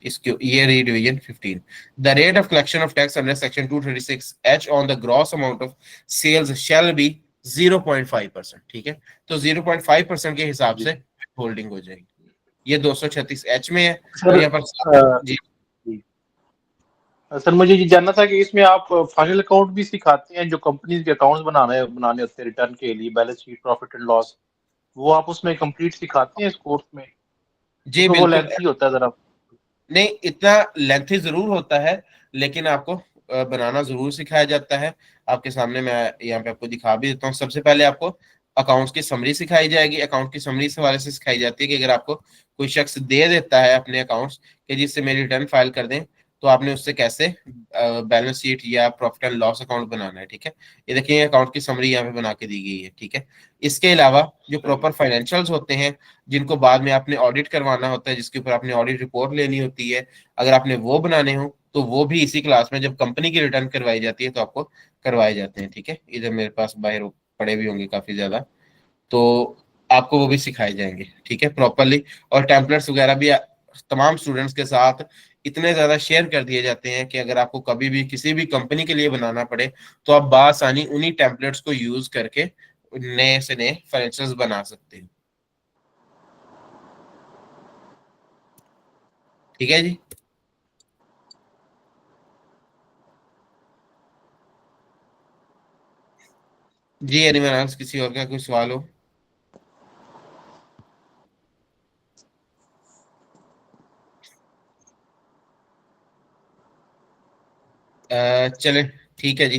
इसके ये रिडिवीजन 15। The rate of collection of tax under section 236H on the gross amount of sales shall be 0.5%। ठीक है, तो 0.5% के हिसाब जी से होल्डिंग हो जाएगी। ये 236H में है, और सर। यहाँ पर जी जी सर, मुझे ये जानना था कि इसमें आप फाइनल अकाउंट भी सिखाते हैं, जो कंपनीज के अकाउंट्स बनाने होते हैं रिटर्न के लिए, balance sheet, profit and loss, वो आप उसमें कंप्लीट सिखाते हैं इस कोर्स में? जी क्योंकि वो बिल्कुल। लेंथी होता है जरा। नहीं, इतना लेंथी जरूर होता है, लेकिन आपको बनाना जरूर सिखाया जाता है। आपके सामने मैं यहाँ पे आपको दिखा भी देता हूँ। सबसे पहले आपको अकाउंट्स की समरी सिखाई जाएगी। अकाउंट की समरी इस हवाले से सिखाई जाती है कि अगर आपको कोई शख्स दे देता है अपने अकाउंट्स कि जिससे मेरी रिटर्न फाइल कर दें, तो आपने उससे कैसे बैलेंस शीट या प्रॉफिट एंड लॉस अकाउंट बनाना है। ठीक है, ये देखिए अकाउंट की समरी यहाँ पे बना के दी गई है। ठीक है, इसके अलावा जो प्रॉपर फाइनेंशियल्स होते हैं, जिनको बाद में आपने ऑडिट करवाना होता है, जिसके ऊपर आपने ऑडिट रिपोर्ट लेनी होती है, अगर आपने वो बनाने हो तो वो भी इसी क्लास में जब कंपनी की रिटर्न करवाई जाती है तो आपको करवाए जाते हैं। ठीक है, इधर मेरे पास बाहर पड़े भी होंगे काफी ज्यादा, तो आपको वो भी सिखाए जाएंगे। ठीक है, प्रॉपरली। और टेम्पलेट्स वगैरह भी तमाम स्टूडेंट्स के साथ इतने ज्यादा शेयर कर दिए जाते हैं कि अगर आपको कभी भी किसी भी कंपनी के लिए बनाना पड़े तो आप बासानी उन्हीं टेम्पलेट्स को यूज करके नए से नए फाइनेंशियल्स बना सकते हैं। ठीक है जी। जी एनीवन एल्स, किसी और का कोई सवाल हो? चले, ठीक है जी।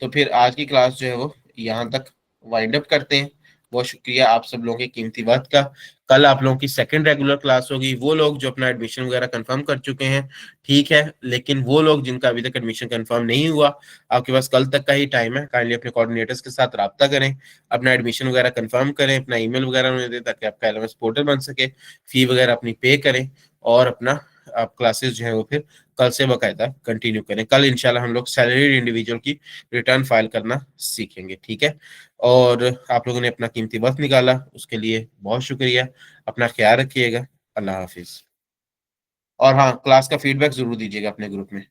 तो फिर आज की क्लास जो है वो यहाँ तक वाइंड अप करते हैं। बहुत शुक्रिया आप सब लोगों के कीमती वक्त का। कल आप लोगों की सेकंड रेगुलर क्लास होगी। वो लोग जो अपना एडमिशन वगैरह कंफर्म कर चुके हैं, ठीक है, लेकिन वो लोग जिनका अभी तक एडमिशन कंफर्म नहीं हुआ, आपके पास कल तक का ही टाइम है। काइंडली अपने कोऑर्डिनेटर्स के साथ रब्ता करें, अपना एडमिशन वगैरह कंफर्म करें, अपना ईमेल वगैरह उन्हें दें ताकि आपका एलएमएस पोर्टल बन सके, फी वगैरह अपनी पे करें, और अपना आप क्लासेस जो है वो फिर कल से बाकायदा कंटिन्यू करें। कल इंशाल्लाह हम लोग सैलरीड इंडिविजुअल की रिटर्न फाइल करना सीखेंगे। ठीक है, और आप लोगों ने अपना कीमती वक्त निकाला, उसके लिए बहुत शुक्रिया। अपना ख्याल रखिएगा। अल्लाह हाफिज। और हाँ, क्लास का फीडबैक जरूर दीजिएगा अपने ग्रुप में।